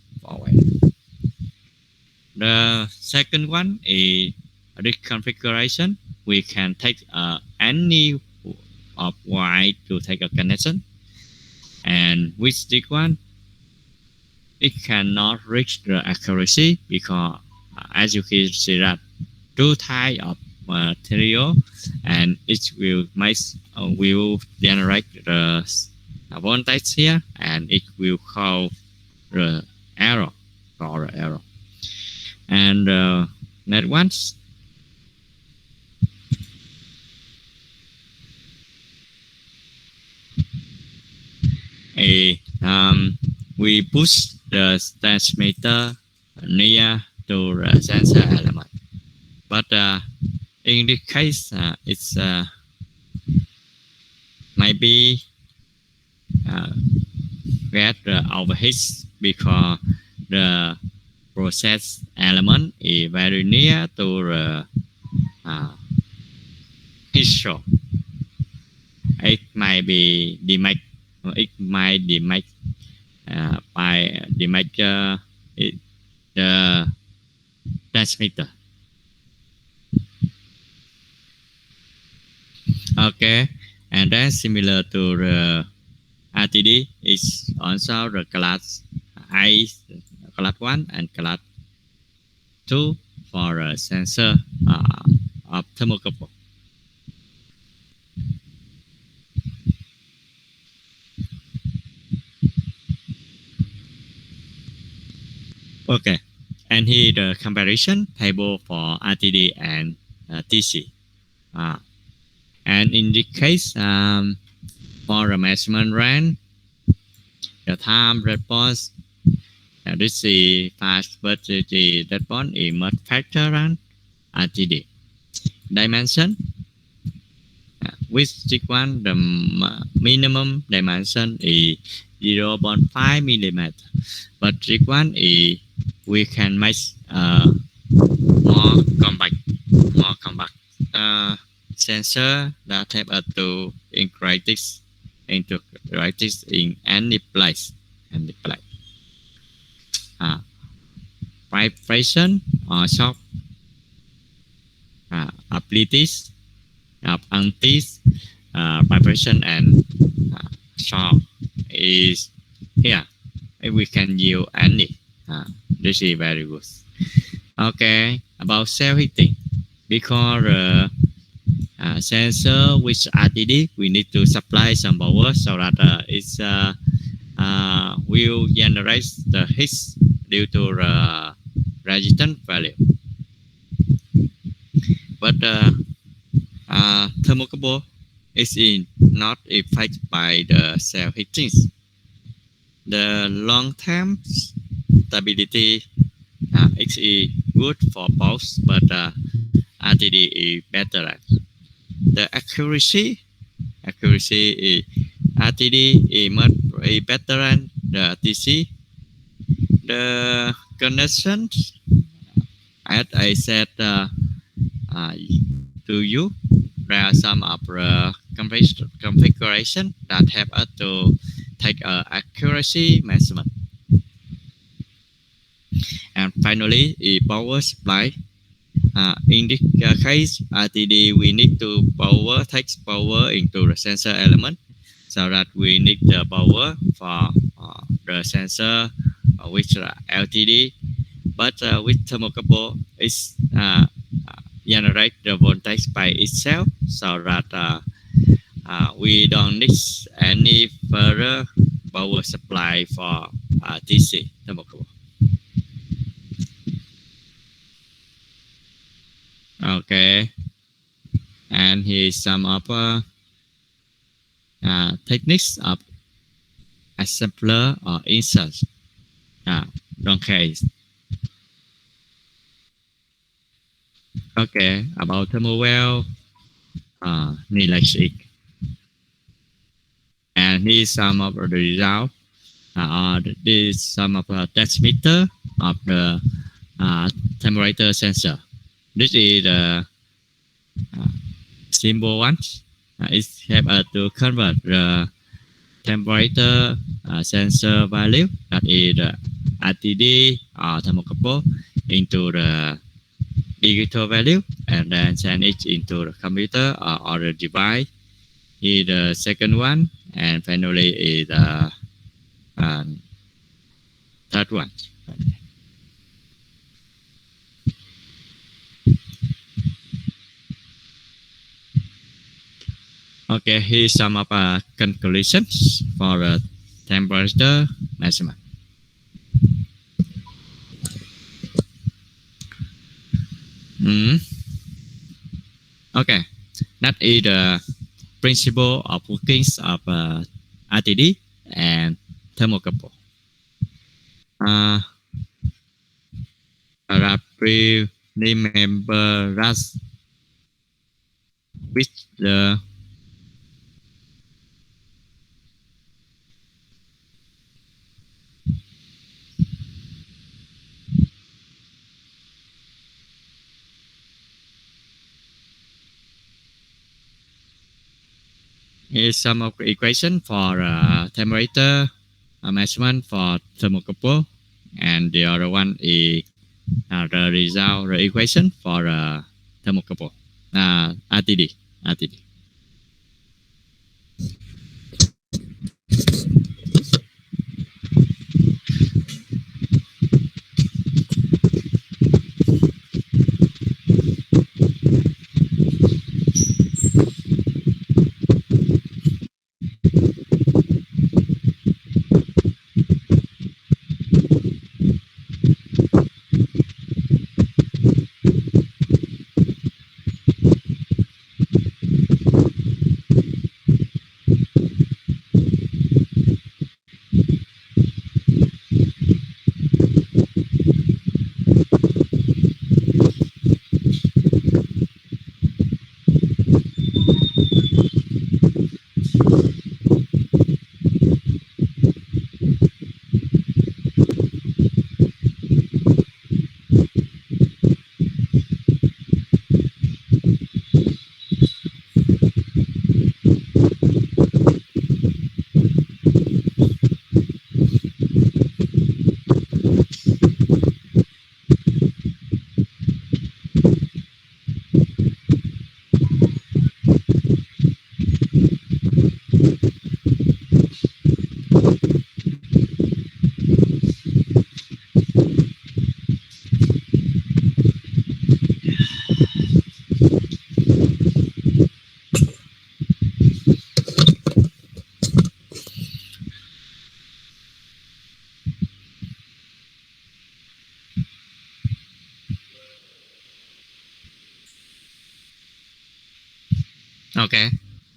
The second one is reconfiguration. We can take any of wire to take a connection, and with this one it cannot reach the accuracy because as you can see that two type of material, and it will generate the voltage here, and it will cause the error. And next one, we push the transmitter near to the sensor element, but in this case it's maybe get overheat because the process element is very near to the heat source. It might be damaged. It might damage by damage the transmitter. Okay, and then similar to the RTD is also the class I, class 1 and class 2 for a sensor of thermocouple. Okay, and here the comparison table for RTD and TC. And in this case, for the measurement range, the time response, this is fast, but the response is much faster than RTD. Dimension, with this one, the minimum dimension is 0.5 millimeter, but this one is we can make more compact sensor that help us to integrate this in any place. Vibration or shock abilities of anti vibration and shock is here we can use any. This is very good. Okay, about cell heating, because sensor with RTD, we need to supply some power so that it's will generate the heat due to the resistance value. But thermocouple is not affected by the cell heating. The long-term stability is good for both, but RTD is better. The accuracy is RTD is much better than the TC. The connection, as I said to you, there are some of the configuration that help us to take accuracy measurement. And finally, the power supply. In this case, RTD, we need to take power into the sensor element, so that we need the power for the sensor with LTD. But with thermocouple, it's generate the voltage by itself, so that we don't need any further power supply for TC thermocouple. Okay, and here's some of techniques of assembler or insert. Okay. Okay, about thermowell, electric, and here's some of the result. This is some of the test meter of the temperature sensor. This is the simple one. It helps us to convert the temperature sensor value, that is the RTD or thermocouple, into the digital value, and then send it into the computer or the device. Is the second one, and finally is the third one. Okay, here's some of conclusions for the temperature measurement. Okay, that is the principle of workings of RTD and thermocouple. Remember that with the here's some of the equation for temperature measurement for thermocouple, and the other one is the result, the equation for thermocouple, RTD. Okay.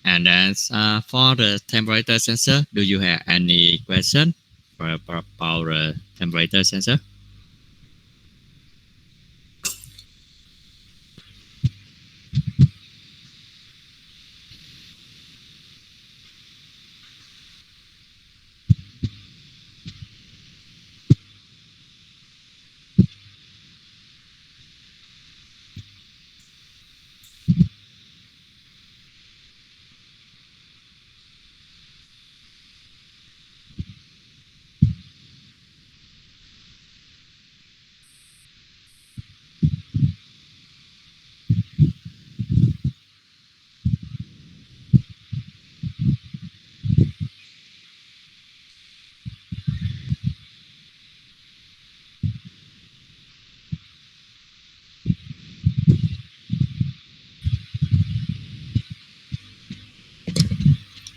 And then for the temperature sensor, do you have any question about the temperature sensor?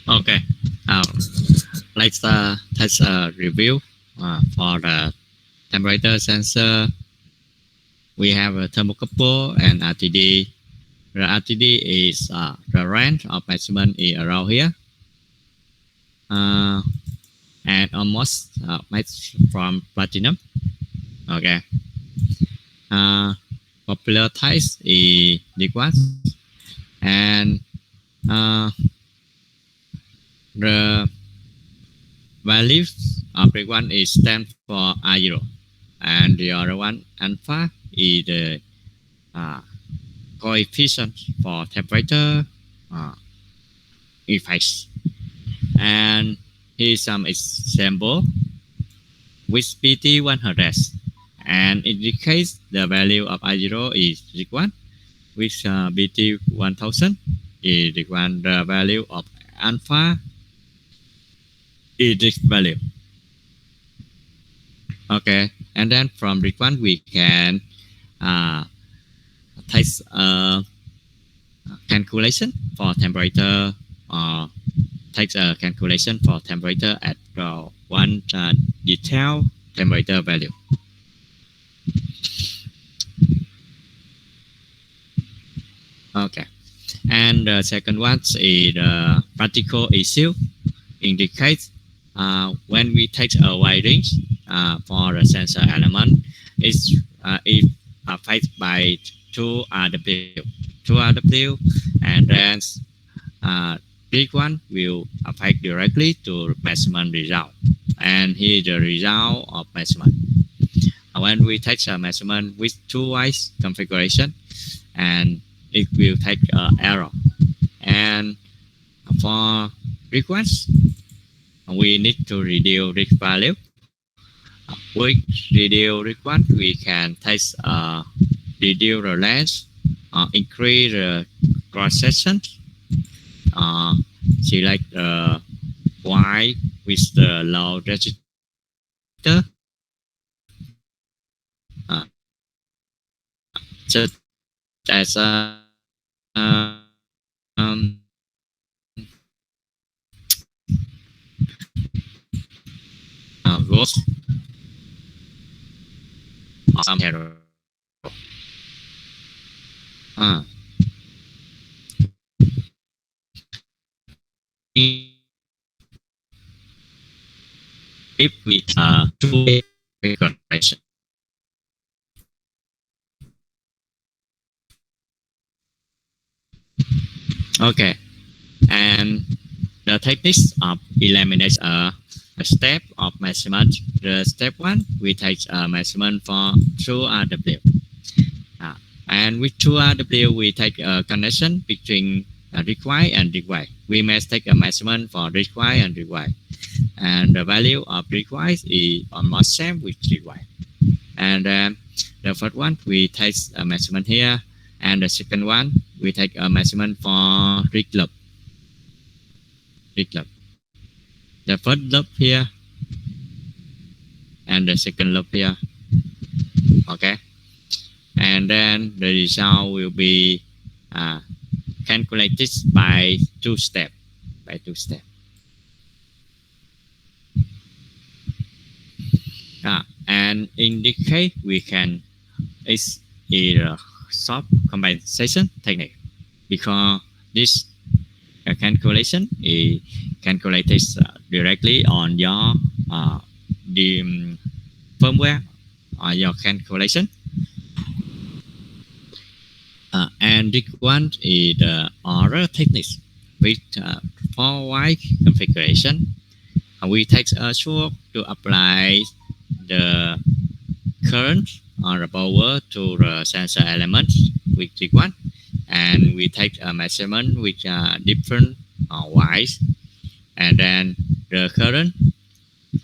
Okay. Let's review for the temperature sensor. We have a thermocouple and RTD. The RTD is the range of measurement is around here, and almost made from platinum. Okay. Popular types is liquid, and the values of the one is stand for I0, and the other one alpha is the coefficient for temperature effects. And here's some example with PT 100, and indicates the value of I0 is equal, with PT 1000 is equal the value of alpha is this value. Okay, and then from this one we can take a calculation for temperature, or take a calculation for temperature at one detailed temperature value. Okay, and the second one is the practical issue. Indicates when we take a wide range for the sensor element, it's affected by 2 RW, and then this one will affect directly to measurement result. And here the result of measurement. When we take a measurement with two-wise configuration, and it will take error. And for request, we need to reduce this value. With reduce request, we can reduce the length, increase the cross section, select the Y with the low register, such as ghost or some hero. If we two-way configuration. Okay, and the techniques of eliminate a step of measurement. The step one, we take a measurement for 2RW. And with 2RW, we take a connection between required and required. We must take a measurement for required and required. And the value of required is almost same with required. And the first one, we take a measurement here. And the second one, we take a measurement for rig loop. The first loop here, and the second loop here. Okay, and then the result will be calculated by two steps. And in this case, we can it's a soft compensation technique, because this calculation is calculated directly on your the firmware or your calculation. And this one is the other techniques with for wide configuration. We take a short to apply the current or the power to the sensor element with this one, and we take a measurement with different wires, and then the current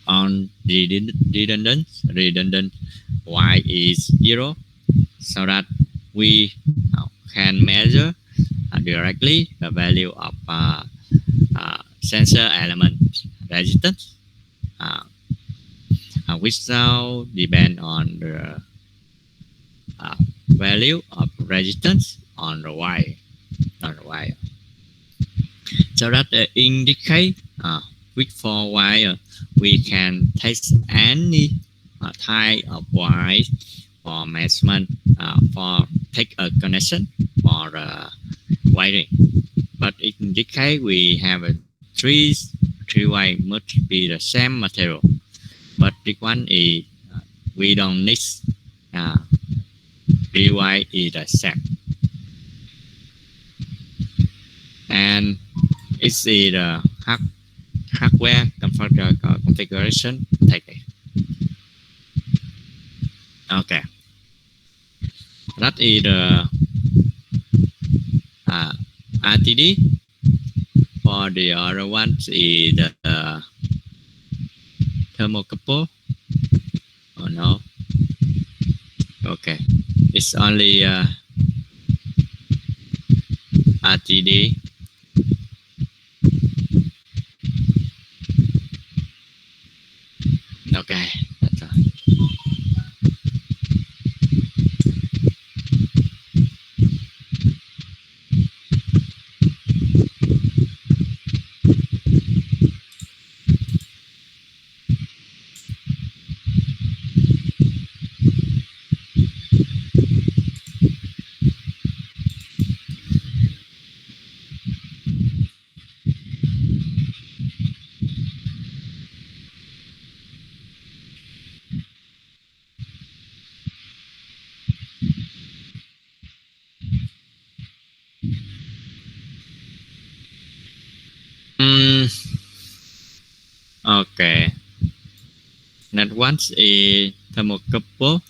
on the redundant wire is 0, so that we can measure directly the value of sensor element resistance without depend on the value of resistance on the wire. So that in this case, with 4 wire, we can test any type of wire for measurement for take a connection for wiring. But in this case, we have three wire must be the same material. But this one is we don't need 3 wire is the same. And it's the hardware configuration technique. Okay, that is the RTD. For the other one is the thermocouple. Oh no. Okay, it's only RTD. Okay, that's all. Okay. Next one is thermocouple.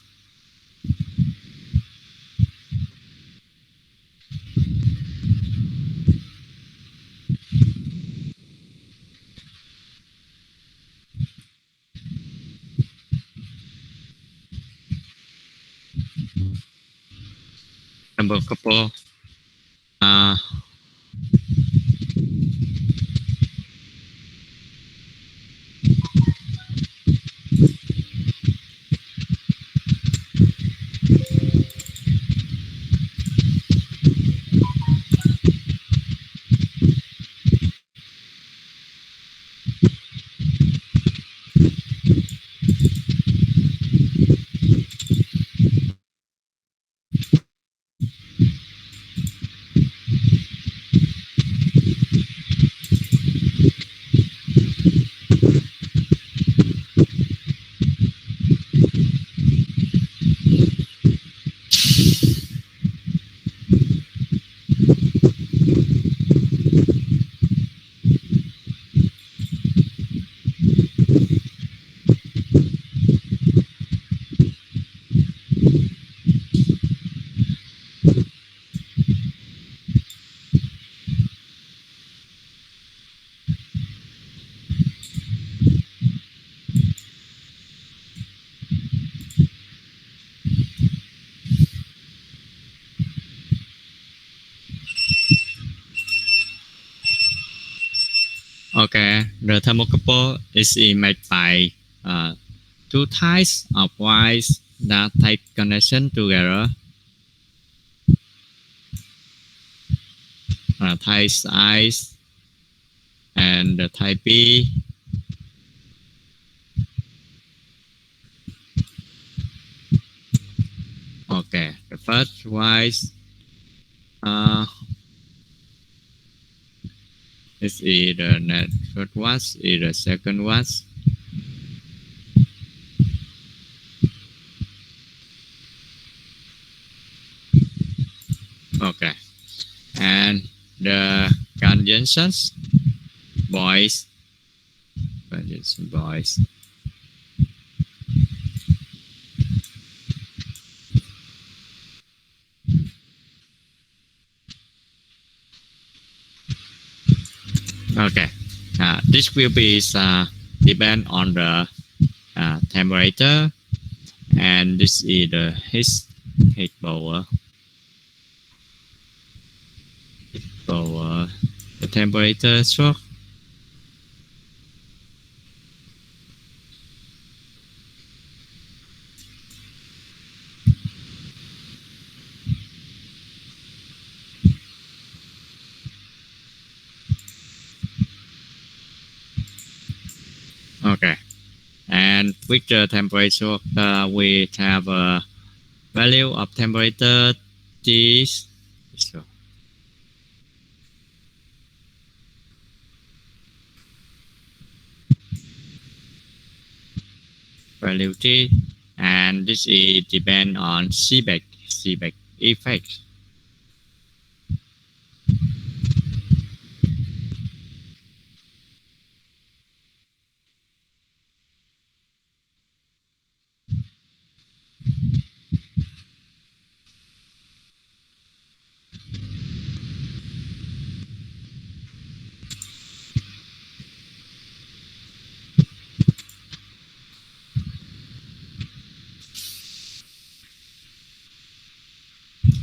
Thermocouple. Okay, the thermocouple is made by two types of wires that take connection together. Type I and the type B. Okay, the first wire This is the first one, is the second one. Okay. And the conjunctions, boys, conjunction boys. Okay. This will be depend on the temperature, and this is the heat power. The temperature shock. Okay. And with the temperature, we have a value of temperature T. So value T, and this is depend on CBEC effect.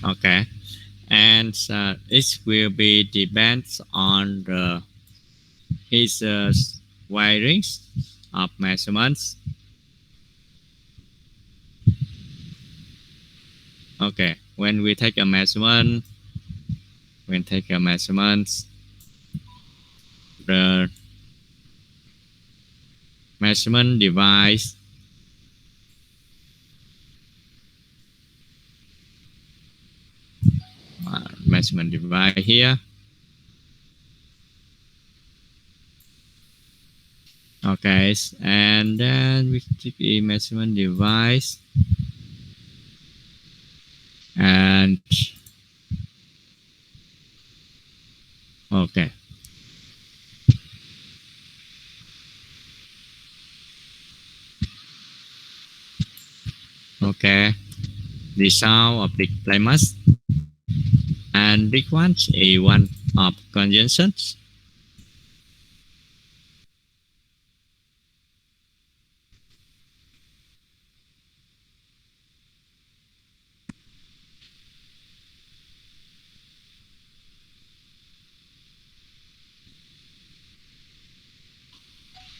Okay, and it will be depends on the his wirings of measurements. Okay, when we take a measurement, the measurement device here. Okay, and then we take the measurement device, and okay. Okay, the sound of the climax, and this one is one of conjunctions.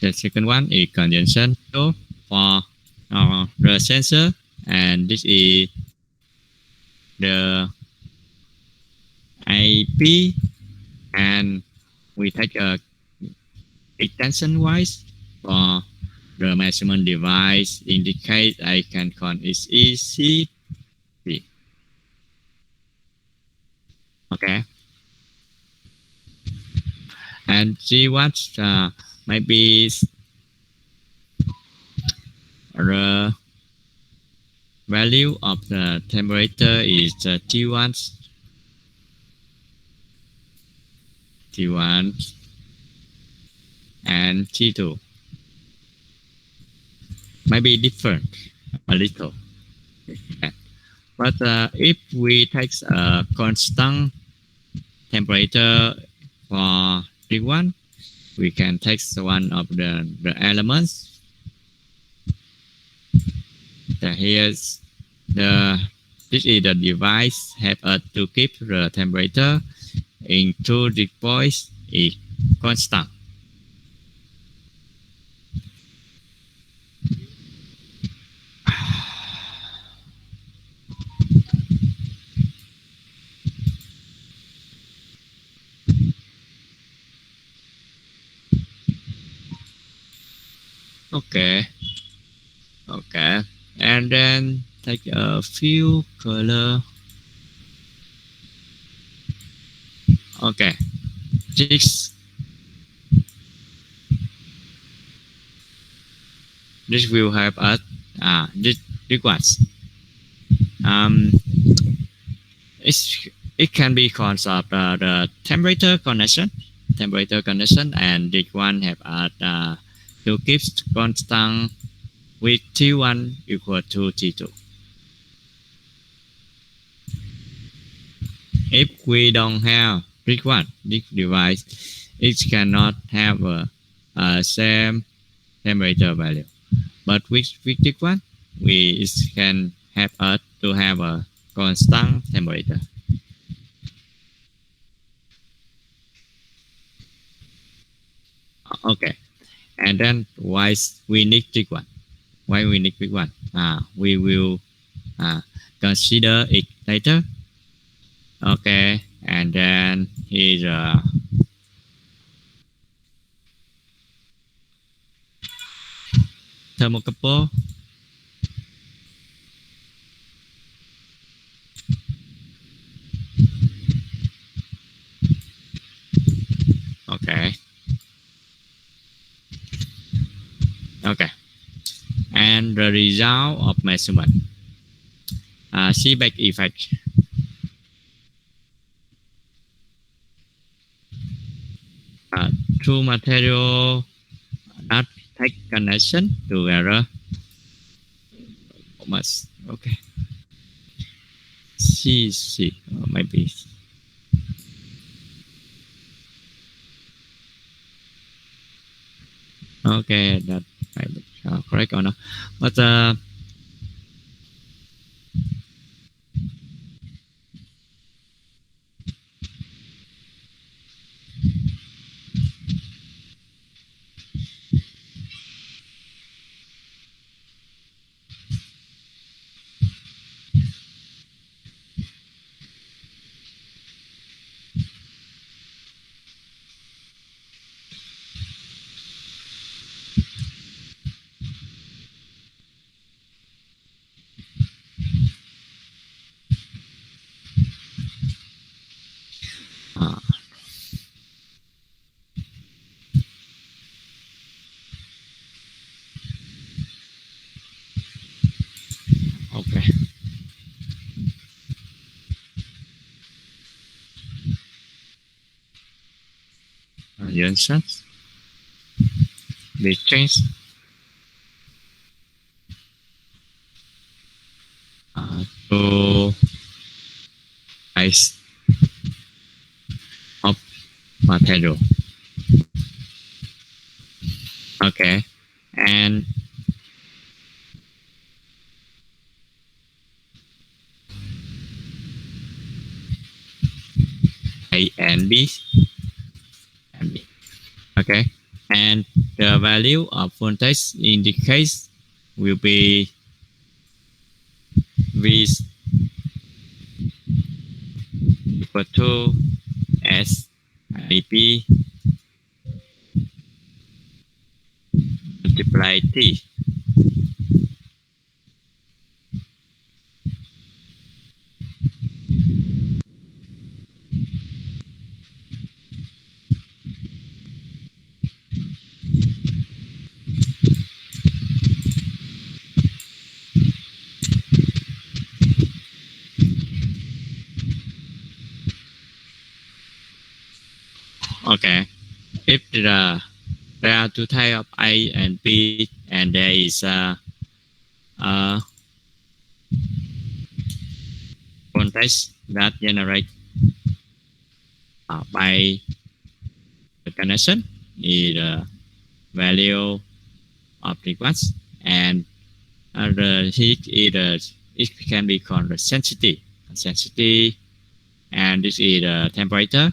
The second one is conjunction for the sensor, and this is the IP, and we take a extension wise for the measurement device indicate I can call is ECP. Okay, and see what maybe the value of the temperature is T1, and T2. Maybe different a little. Okay. But if we take a constant temperature for T1, we can take one of the elements. Here's this is the device help us to keep the temperature into the points is constant. Okay. Okay. And then take a few color. Okay. This this will help us. This was um, it can be called the temperature connection, and this one have us to keep constant with T1 equal to T2. If we don't have this one, this device, it cannot have a same temperature value. But with this one, it can help us to have a constant temperature. Okay, and then why we need this one? Why we need this one? We will consider it later. Okay, and then here's thermocouple. Okay. Okay. And the result of measurement. Seebeck effect. Two material that take connection together. Must okay. C maybe. Okay, that might be correct or not. But uh, okay. Reactions be changed to ice of material. Okay, and A and B and B. Okay, and the value of voltage in the case will be V equal to S IP multiply T. Okay, if there are two types of A and B, and there is a voltage that generate by the connection is the value of the watts, and the heat is it can be called the sensitivity, and this is the temperature.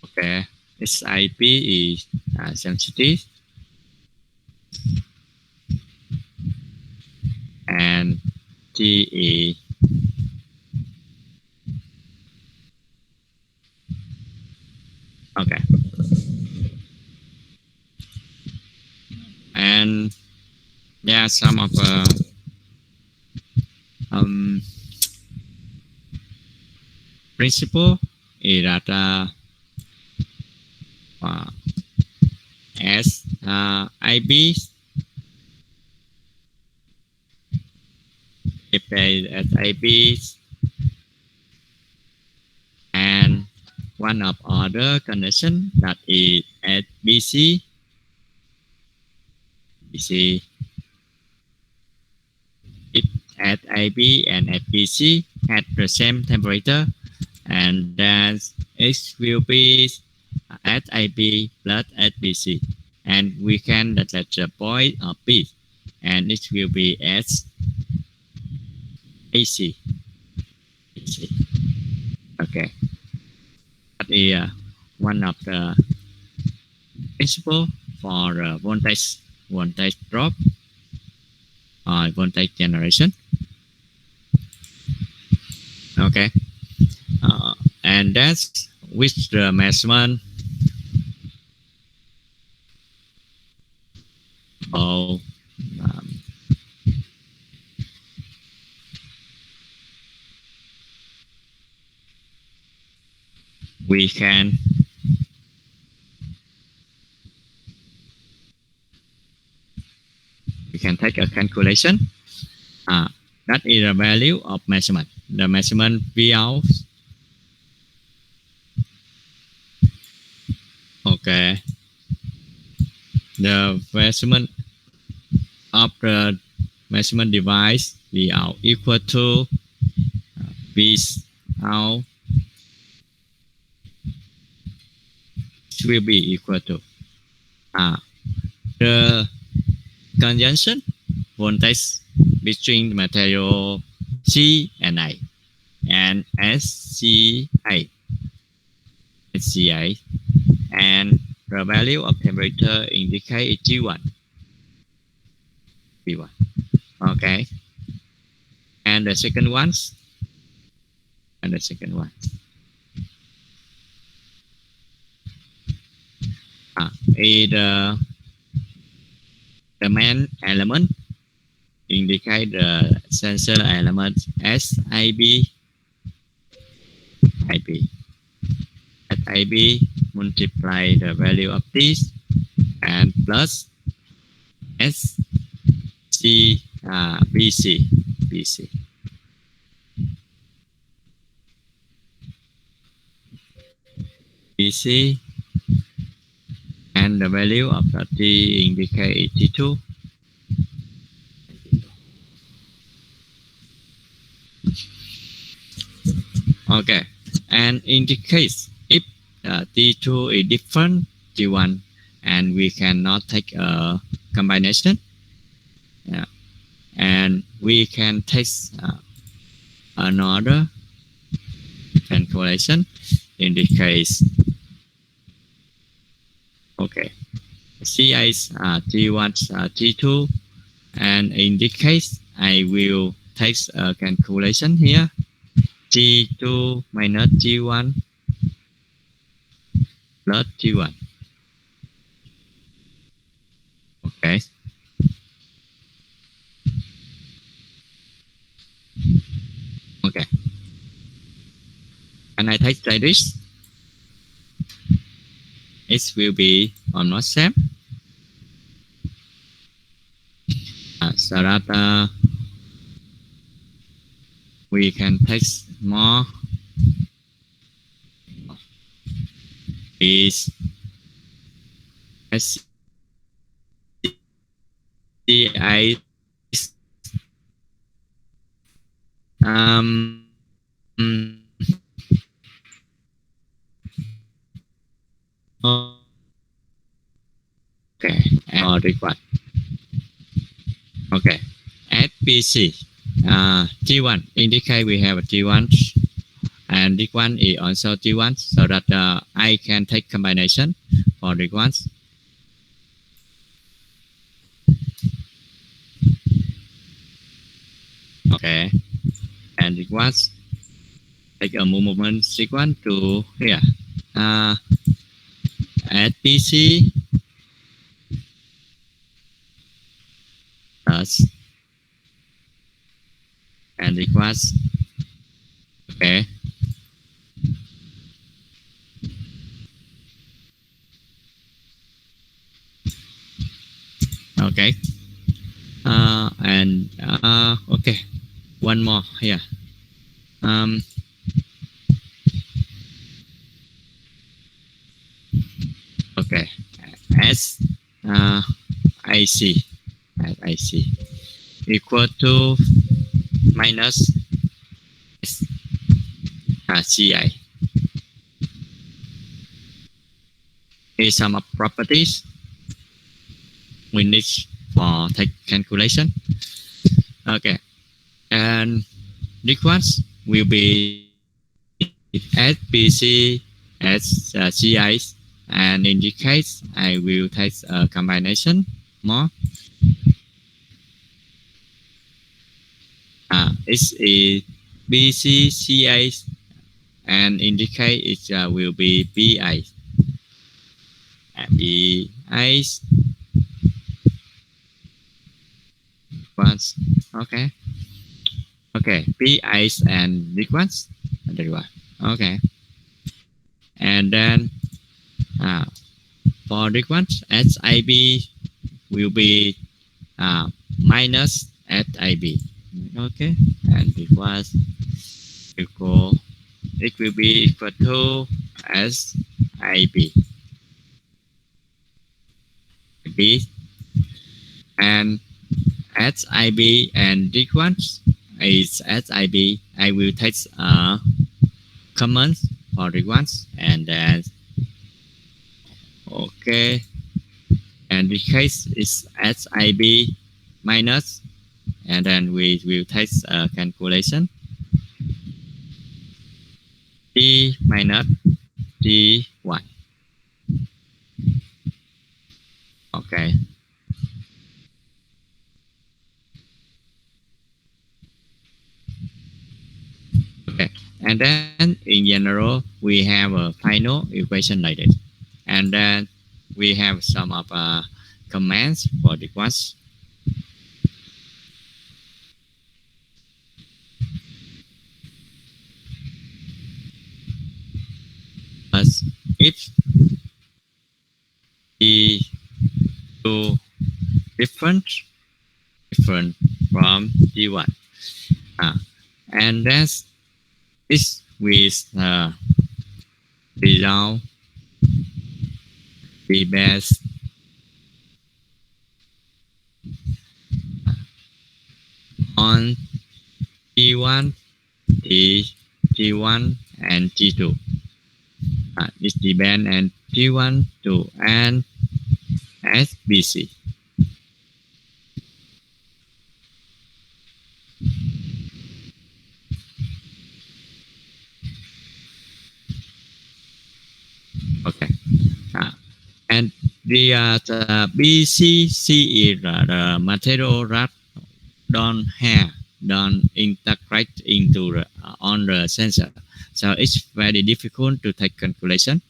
Okay, SIP is sensitive, and T is okay, and yeah, some of principle is that as IB, if as IB and one of other condition that is at BC if at AB and at BC at the same temperature, and then X will be at AB plus at BC, and we can detect the point of B, and it will be as AC. Okay, that is one of the principle for voltage drop or voltage generation. Okay, and that's with the measurement of we can take a calculation. That is the value of measurement. The measurement V out. Okay. The measurement of the measurement device V out equal to V out will be equal to the conjunction voltage between the material C and A and SCA and the value of temperature indicate G1 V1. Okay, and the second one is the main element indicate the sensor element SIB at AB multiply the value of this and plus SC BC and the value of the T indicate T2. Okay, and in the case if T2 is different T1 and we cannot take a combination, and we can take another calculation in this case. Okay, CA is T1 T2, and in this case I will take a calculation here. T2 minus T1 plus T1. Okay. Okay. And I take like this. It will be almost same. So that we can take more is SCI okay, and required. Okay, at BC T1 indicate we have a T1 and this one is also T1, so that I can take combination for this one. Okay, and this one take a movement sequence to here. At BC plus and equals. Okay. Okay. And okay, one more here. Um, okay, S I C I C equal to minus S C I is some of properties we need for take calculation. Okay, and this one will be SBC as CI, and in this case, I will take a combination more. It's a BCCI, and in this case, it will be BI. BI once. Okay. Okay. BI and this one. Okay. And then for this one, SIB will be minus SIB. Okay. And it was equal. It will be equal to SIB. B and SIB and this one is SIB. I will take comments for the ones and then okay, and the case is SIB minus, and then we will take a calculation T minus T1. Okay. Okay, and then in general we have a final equation like this, and then we have some of commands for the ones. As if the two different from D1, and that's is with below the best on T1, T1 and T2. This depend and T1 to and SBC. Okay. And the BCC is the material that don't integrate into on the sensor, so it's very difficult to take calculation,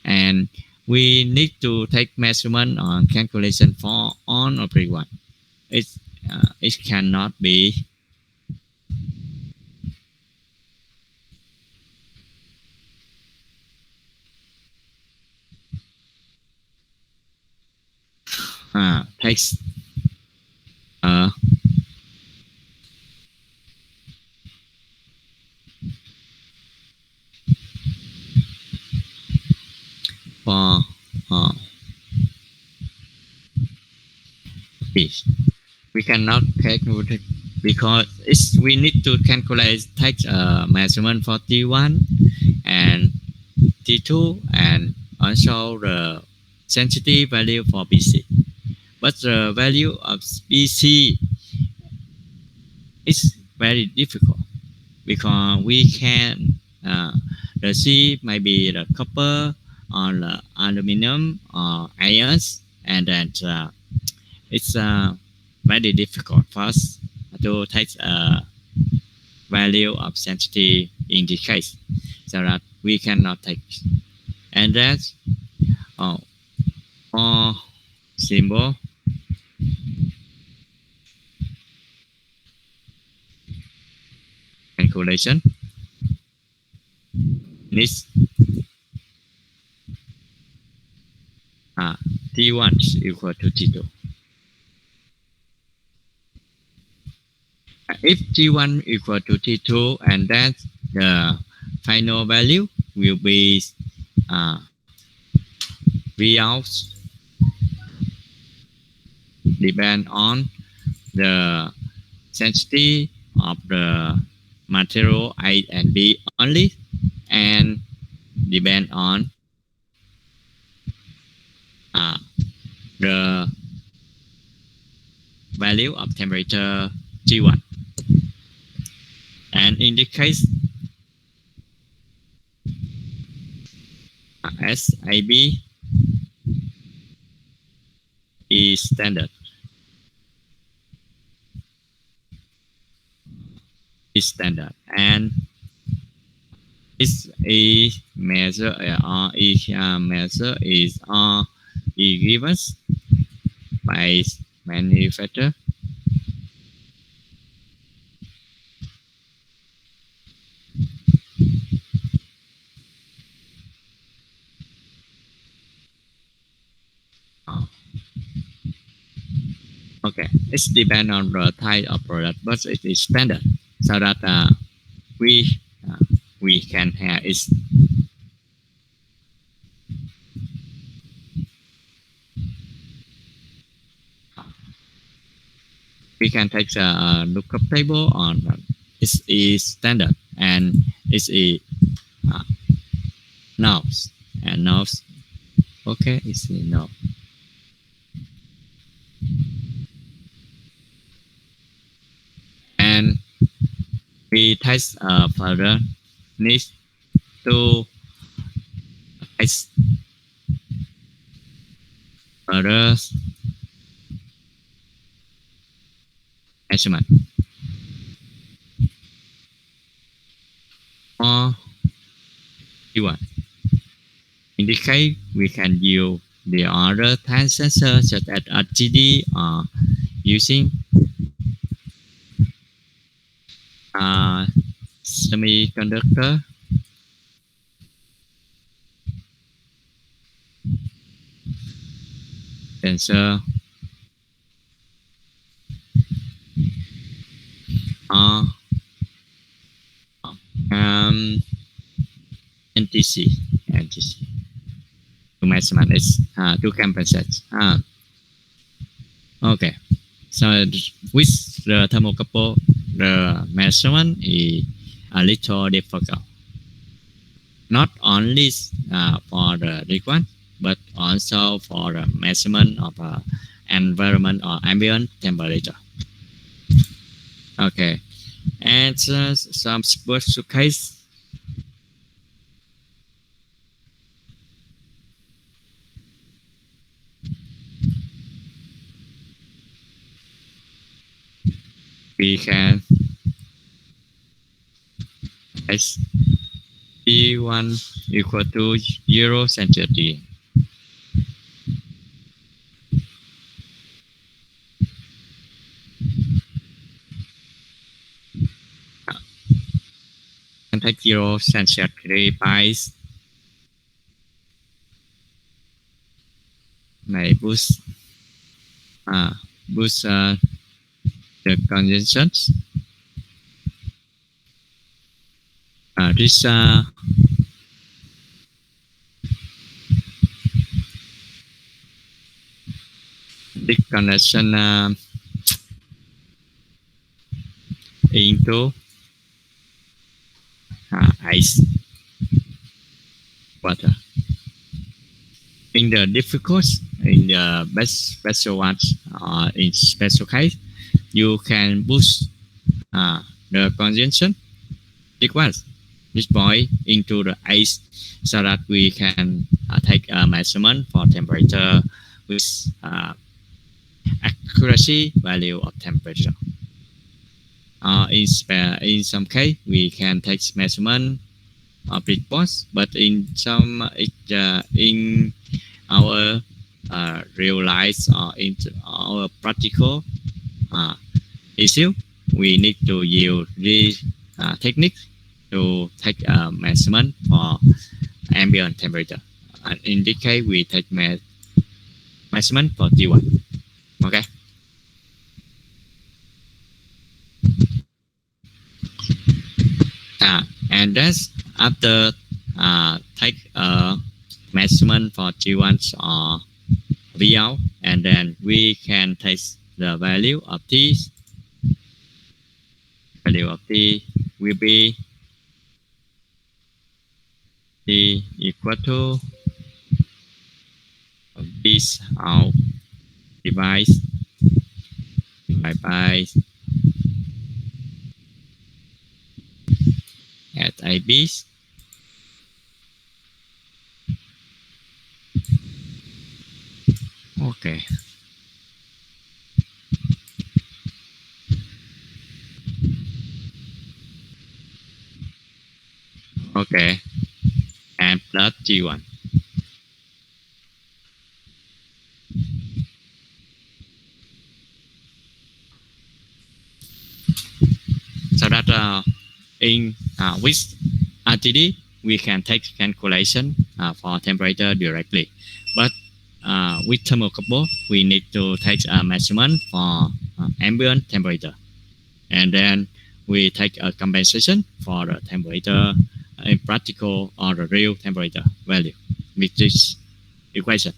and we need to take measurement on calculation for on everyone. It cannot be takes for fish. We cannot calculate because we need to calculate take measurement for T1 and T2 and also the sensitivity value for BC. But the value of BC is very difficult because we can the C might be the copper or the aluminum or ions, and then it's very difficult for us to take a value of sensitivity in this case, so that we cannot take. And that's more simple. calculation needs T1 is equal to T2. If T1 equal to T2, and then the final value will be V out depend on the density of the material A and B only, and depend on the value of temperature T1. And in this case, SAB is standard. And its E measure is given by manufacturer. Okay, it's depend on the type of product, but it is standard, so that we can have it. We can take a lookup table on it is standard, and it is nose and nose. Okay, it's no. And we test further need to test further measurement or T1. In this case, we can use the other time sensor such as RTD or using semiconductor sensor NTC to measurement is to compensate. Okay, so with the thermocouple, the measurement is a little difficult. Not only for the liquid, but also for the measurement of environment or ambient temperature. Okay, and some special case. We can T1 equal to 0 centigrade. And take 0 centigrade by may boost the condition. This connection into ice water. In the difficult, in the best special ones, in special case, you can boost the condition liquid this point into the ice, so that we can take a measurement for temperature with accuracy value of temperature. In some case, we can take measurement of response, but in some in our real life or in our practical issue, we need to use this technique to take a measurement for ambient temperature. In this case, we take measurement for T1. Okay. And that's after take a measurement for T1 or V out, and then we can take the value of T. Value of T will be T equal to this out divided by at AB. Okay. Okay. And plus G1. So that in with RTD, we can take calculation for temperature directly. But with thermocouple, we need to take a measurement for ambient temperature. And then we take a compensation for the temperature in practical or the real temperature value with this equation.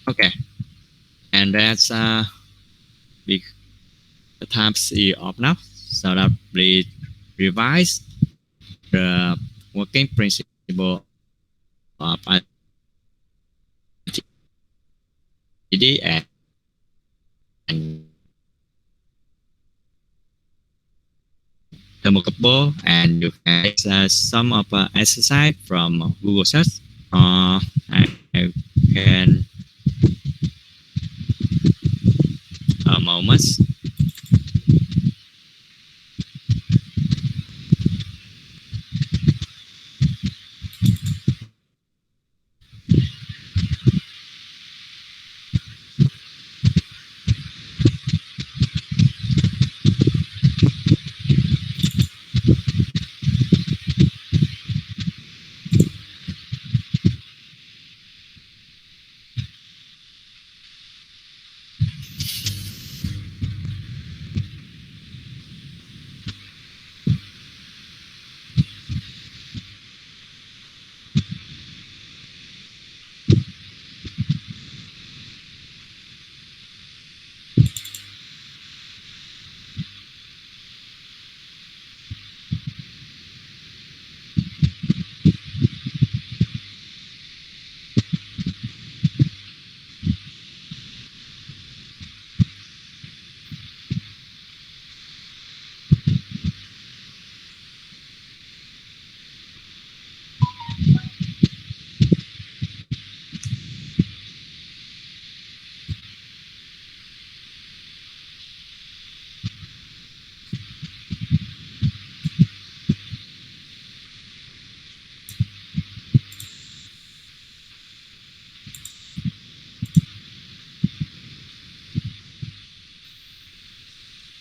Okay. And that's big the times is up now. So that we revise the working principle of RTD and thermocouple, and you can take some of exercise from Google search. I can a moment.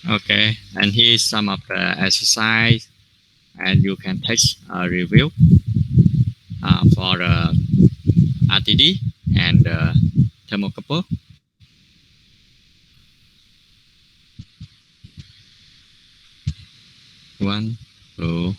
Okay, and here's some of the exercise, and you can take a review for the RTD and thermocouple. One, two.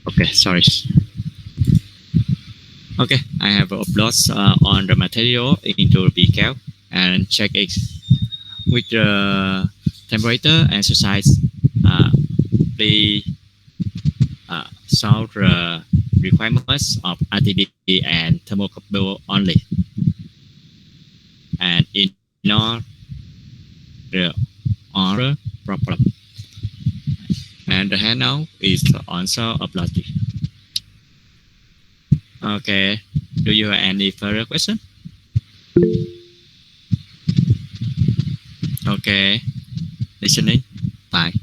Okay, sorry. Okay, I have uploaded on the material into BCal and check it with the temperature and exercise. Please solve the requirements of RTD and thermocouple only, and ignore the other problem. And the handout is also uploaded. Okay. Do you have any further question? Okay. Listening. Bye.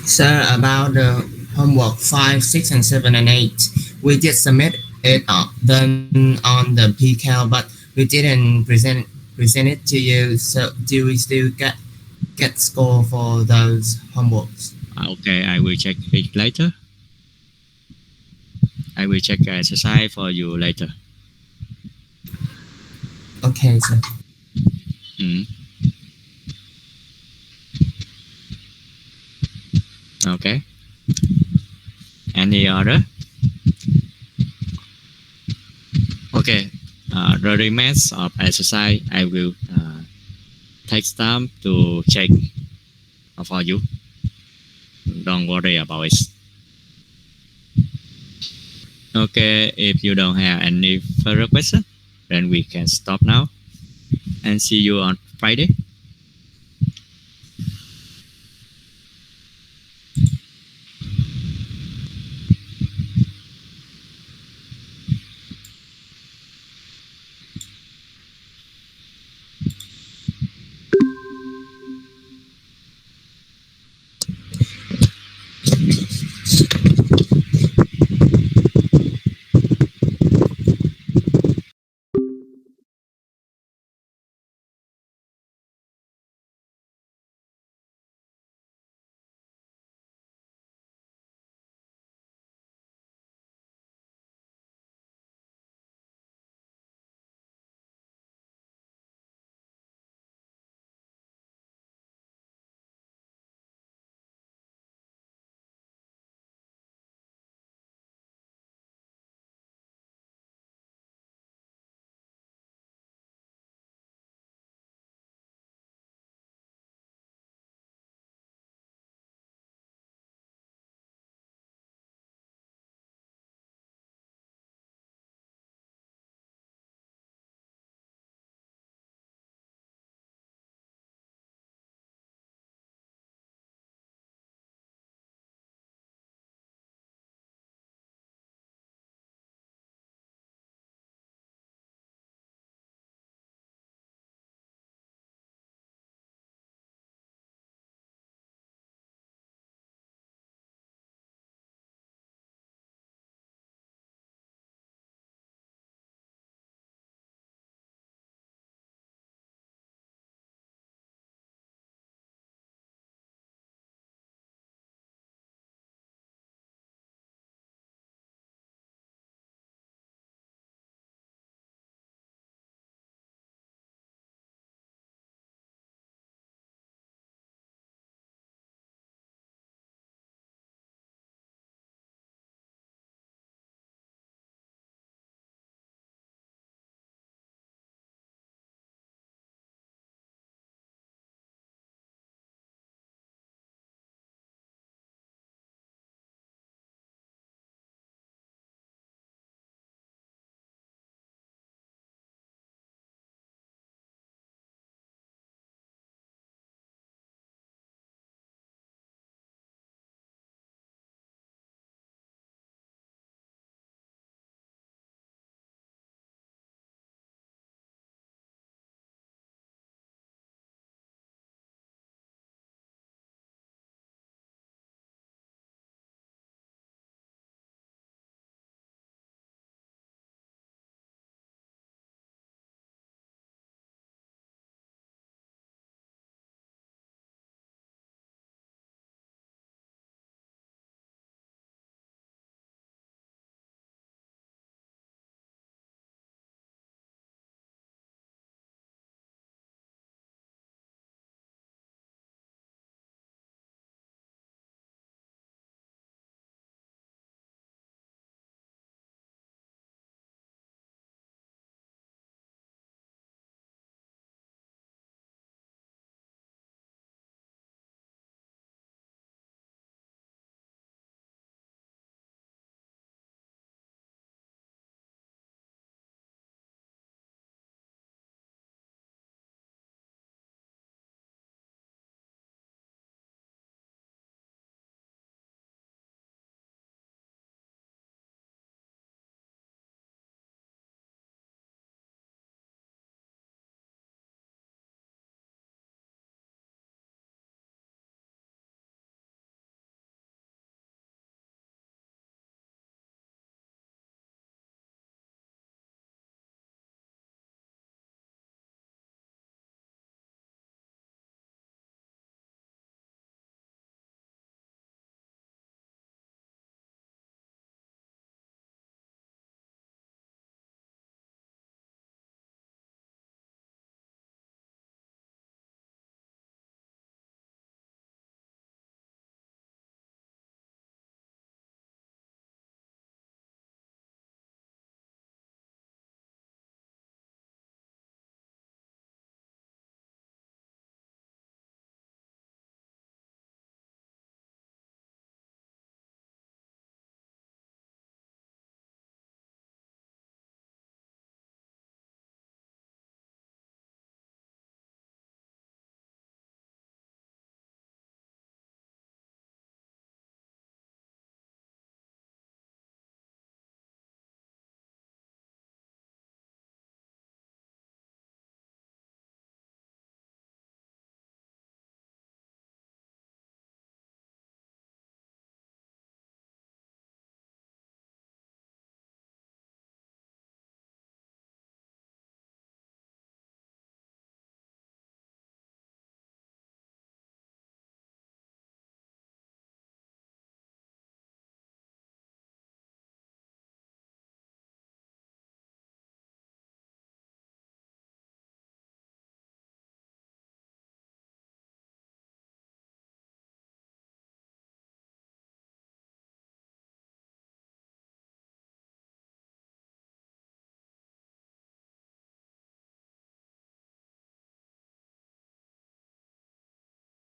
Sir, about the homework 5, 6, and 7, and 8, we did submit it then on the PCal, but we didn't present it to you. So do we still get score for those homeworks? Okay, I will check it later. I will check exercise for you later. Okay, sir. Mm. Okay. Any other? Okay. The remains of exercise I will take time to check for you. Don't worry about it. Okay, if you don't have any further question, then we can stop now and see you on Friday.